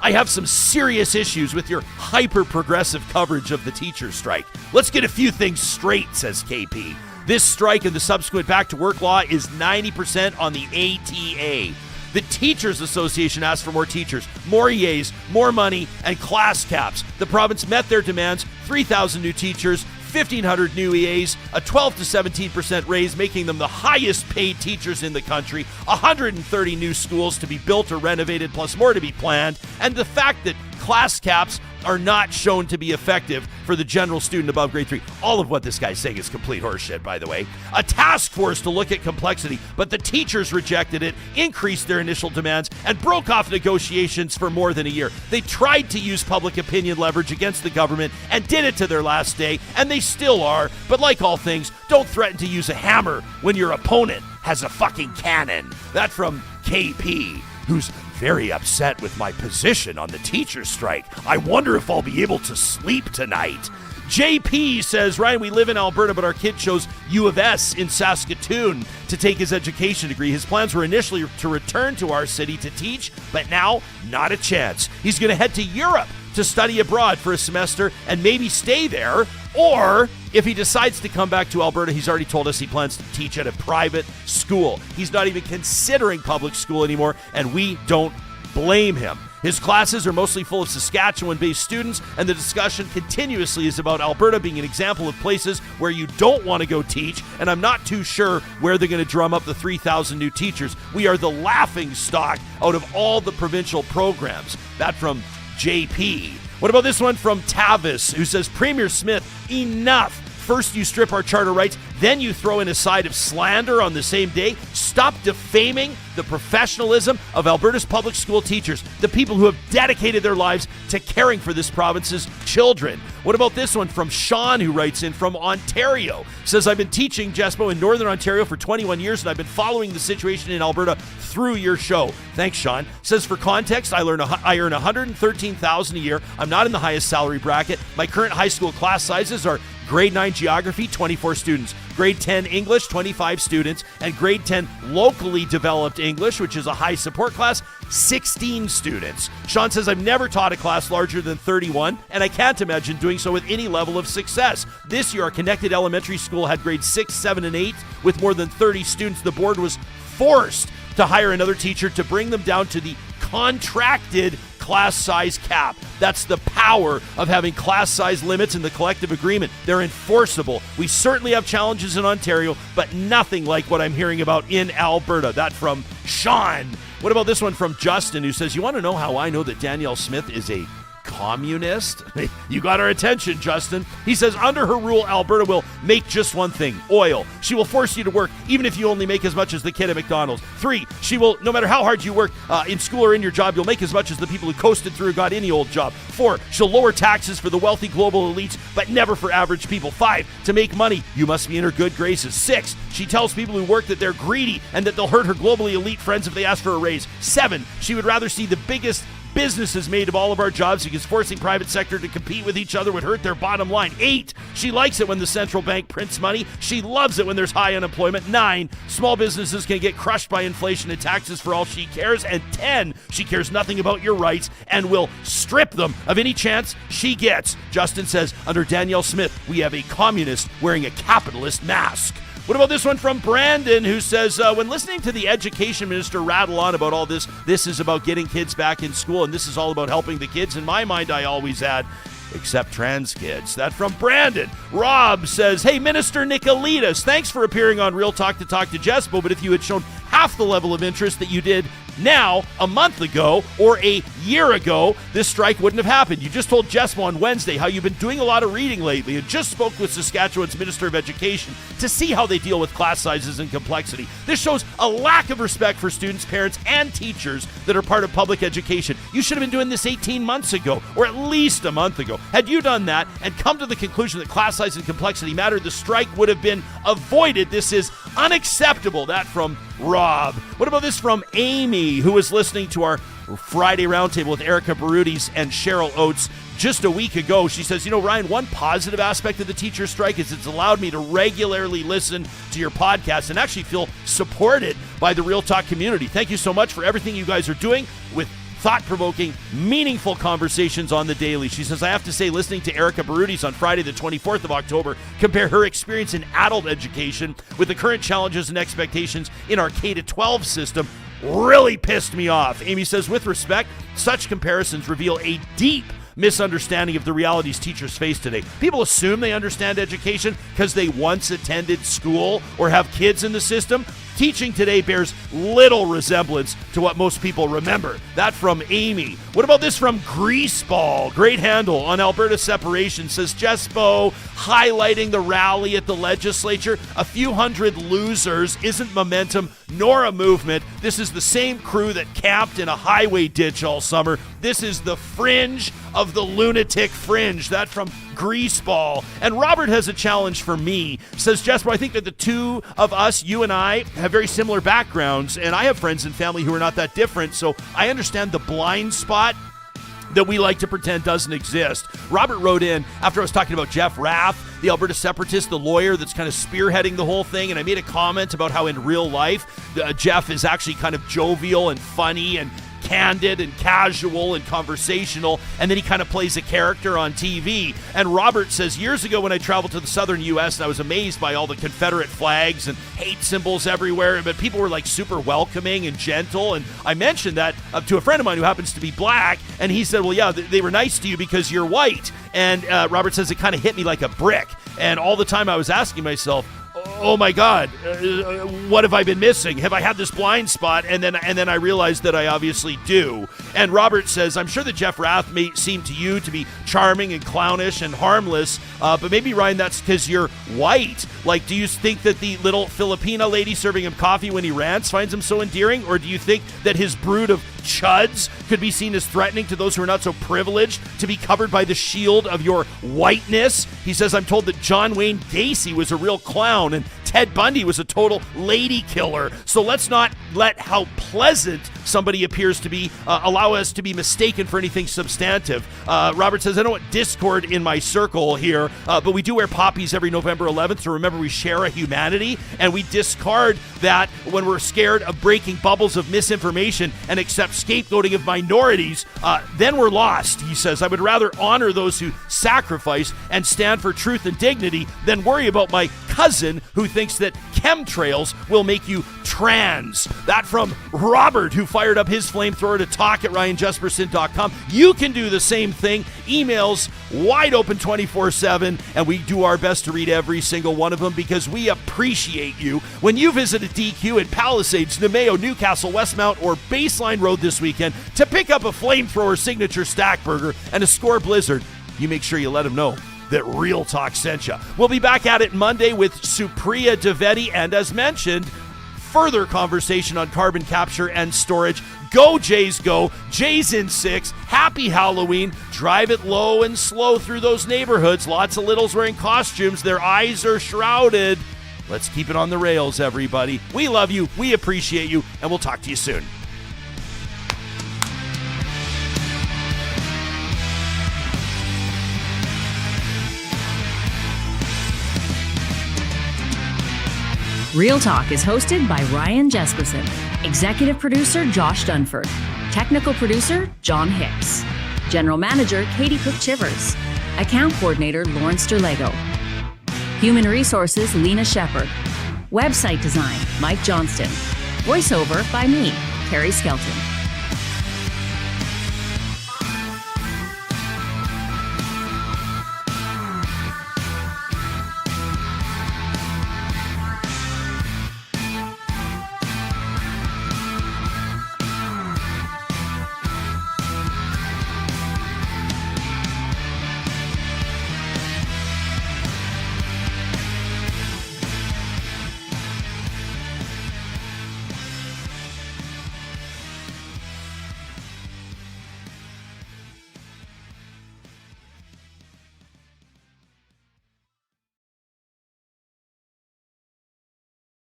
I have some serious issues with your hyper-progressive coverage of the teacher strike. Let's get a few things straight, says KP. This strike and the subsequent back-to-work law is 90% on the ATA. The Teachers Association asked for more teachers, more EAs, more money, and class caps. The province met their demands, 3,000 new teachers, 1,500 new EAs, a 12 to 17% raise, making them the highest paid teachers in the country, 130 new schools to be built or renovated, plus more to be planned, and the fact that class caps are not shown to be effective for the general student above grade 3. All of what this guy's saying is complete horseshit, by the way. A task force to look at complexity, but the teachers rejected it, increased their initial demands, and broke off negotiations for more than a year. They tried to use public opinion leverage against the government and did it to their last day, and they still are. But like all things, don't threaten to use a hammer when your opponent has a fucking cannon. That from KP, who's very upset with my position on the teacher strike. I wonder if I'll be able to sleep tonight. JP says, Ryan, we live in Alberta, but our kid chose U of S in Saskatoon to take his education degree. His plans were initially to return to our city to teach, but now, not a chance. He's going to head to Europe to study abroad for a semester and maybe stay there. Or if he decides to come back to Alberta, he's already told us he plans to teach at a private school. He's not even considering public school anymore, and we don't blame him. His classes are mostly full of Saskatchewan-based students, and the discussion continuously is about Alberta being an example of places where you don't want to go teach, and I'm not too sure where they're going to drum up the 3,000 new teachers. We are the laughing stock out of all the provincial programs. That from JP. What about this one from Tavis, who says, Premier Smith, enough. First you strip our charter rights, then you throw in a side of slander on the same day. Stop defaming the professionalism of Alberta's public school teachers, the people who have dedicated their lives to caring for this province's children. What about this one from Shawn, who writes in from Ontario? Says, I've been teaching Jespo in Northern Ontario for 21 years, and I've been following the situation in Alberta through your show. Thanks, Shawn. Says, for context, I earn $113,000 a year. I'm not in the highest salary bracket. My current high school class sizes are grade 9 geography, 24 students, grade 10 English, 25 students, and grade 10 locally developed English, which is a high support class, 16 students. Shawn says, I've never taught a class larger than 31, and I can't imagine doing so with any level of success. This year, our connected elementary school had grades 6, 7, and 8 with more than 30 students. The board was forced to hire another teacher to bring them down to the contracted class size cap. That's the power of having class size limits in the collective agreement. They're enforceable. We certainly have challenges in Ontario, but nothing like what I'm hearing about in Alberta. That from Shawn. What about this one from Justin, who says, you want to know how I know that Danielle Smith is a communist? You got our attention, Justin. He says, under her rule, Alberta will make just one thing, oil. She will force you to work, even if you only make as much as the kid at McDonald's. 3, she will, no matter how hard you work in school or in your job, you'll make as much as the people who coasted through got any old job. 4, she'll lower taxes for the wealthy global elites, but never for average people. 5, to make money, you must be in her good graces. 6, she tells people who work that they're greedy and that they'll hurt her globally elite friends if they ask for a raise. 7, she would rather see the biggest businesses made of all of our jobs because forcing private sector to compete with each other would hurt their bottom line. 8, she likes it when the central bank prints money. She loves it when there's high unemployment. 9, small businesses can get crushed by inflation and taxes for all she cares. And 10, she cares nothing about your rights and will strip them of any chance she gets. Justin says, under Danielle Smith, we have a communist wearing a capitalist mask. What about this one from Brandon, who says, when listening to the education minister rattle on about all this, this is about getting kids back in school, and this is all about helping the kids. In my mind, I always add, except trans kids. That from Brandon. Rob says, hey, Minister Nicolaitis, thanks for appearing on Real Talk to Jespo, but if you had shown half the level of interest that you did now, a month ago, or a year ago, this strike wouldn't have happened. You just told Jespo on Wednesday how you've been doing a lot of reading lately and just spoke with Saskatchewan's Minister of Education to see how they deal with class sizes and complexity. This shows a lack of respect for students, parents, and teachers that are part of public education. You should have been doing this 18 months ago, or at least a month ago. Had you done that and come to the conclusion that class size and complexity matter, the strike would have been avoided. This is unacceptable. That from Rob. What about this from Amy, who was listening to our Friday roundtable with Erica Barudis and Cheryl Oates just a week ago? She says, you know, Ryan, one positive aspect of the teacher strike is it's allowed me to regularly listen to your podcast and actually feel supported by the Real Talk community. Thank you so much for everything you guys are doing with thought-provoking, meaningful conversations on the daily. She says, I have to say, listening to Erica Barudis on Friday the 24th of October compare her experience in adult education with the current challenges and expectations in our K-12 system really pissed me off. Amy says, with respect, such comparisons reveal a deep misunderstanding of the realities teachers face today. People assume they understand education because they once attended school or have kids in the system. teaching today bears little resemblance to what most people remember. That from Amy. What about this from GreeceBall? Great handle on Alberta separation. Says Jespo, highlighting the rally at the legislature. A few hundred losers isn't momentum nor a movement. This is the same crew that camped in a highway ditch all summer. This is the fringe of the lunatic fringe. That from GreeceBall. And Robert has a challenge for me. Says, Jesper, I think that the two of us, you and I, have very similar backgrounds, and I have friends and family who are not that different, so I understand the blind spot that we like to pretend doesn't exist. Robert wrote in after I was talking about Jeff Rath, the Alberta separatist, the lawyer that's kind of spearheading the whole thing, and I made a comment about how in real life, Jeff is actually kind of jovial and funny and candid and casual and conversational, and then he kind of plays a character on TV. And Robert says, years ago when I traveled to the southern U.S., and I was amazed by all the Confederate flags and hate symbols everywhere, but people were like super welcoming and gentle, and I mentioned that to a friend of mine who happens to be black, and he said, well, yeah, they were nice to you because you're white. And Robert says it kind of hit me like a brick, and all the time I was asking myself, oh my God, what have I been missing? Have I had this blind spot? And then I realized that I obviously do. And Robert says, I'm sure that Jeff Rath may seem to you to be charming and clownish and harmless, but maybe, Ryan, that's because you're white. Like, do you think that the little Filipina lady serving him coffee when he rants finds him so endearing? Or do you think that his brood of chuds could be seen as threatening to those who are not so privileged to be covered by the shield of your whiteness? He says, I'm told that John Wayne Gacy was a real clown and Ted Bundy was a total lady killer. So let's not let how pleasant somebody appears to be allow us to be mistaken for anything substantive. Robert says, I don't want discord in my circle here, but we do wear poppies every November 11th to remember we share a humanity, and we discard that when we're scared of breaking bubbles of misinformation and accept scapegoating of minorities. Then we're lost, he says. I would rather honor those who sacrifice and stand for truth and dignity than worry about my cousin who thinks that chemtrails will make you trans. That from Robert, who fired up his flamethrower to talk@ryanjesperson.com. You can do the same thing. Emails wide open 24/7, and we do our best to read every single one of them because we appreciate you. When you visit a DQ in Palisades, Nemeo, Newcastle, Westmount, or Baseline Road this weekend to pick up a flamethrower signature stack burger and a score blizzard, you make sure you let them know that Real Talk sent you. We'll be back at it Monday with Supriya Dwivedi, and as mentioned, further conversation on carbon capture and storage. Go Jays go. Jays in 6. Happy Halloween. Drive it low and slow through those neighborhoods. Lots of littles wearing costumes. Their eyes are shrouded. Let's keep it on the rails, everybody. We love you. We appreciate you, and we'll talk to you soon. Real Talk is hosted by Ryan Jesperson. Executive producer Josh Dunford. Technical producer John Hicks. General manager Katie Cook-Chivers. Account coordinator Lawrence Derlego. Human resources Lena Shepard. Website design Mike Johnston. Voiceover by me, Carrie Skelton.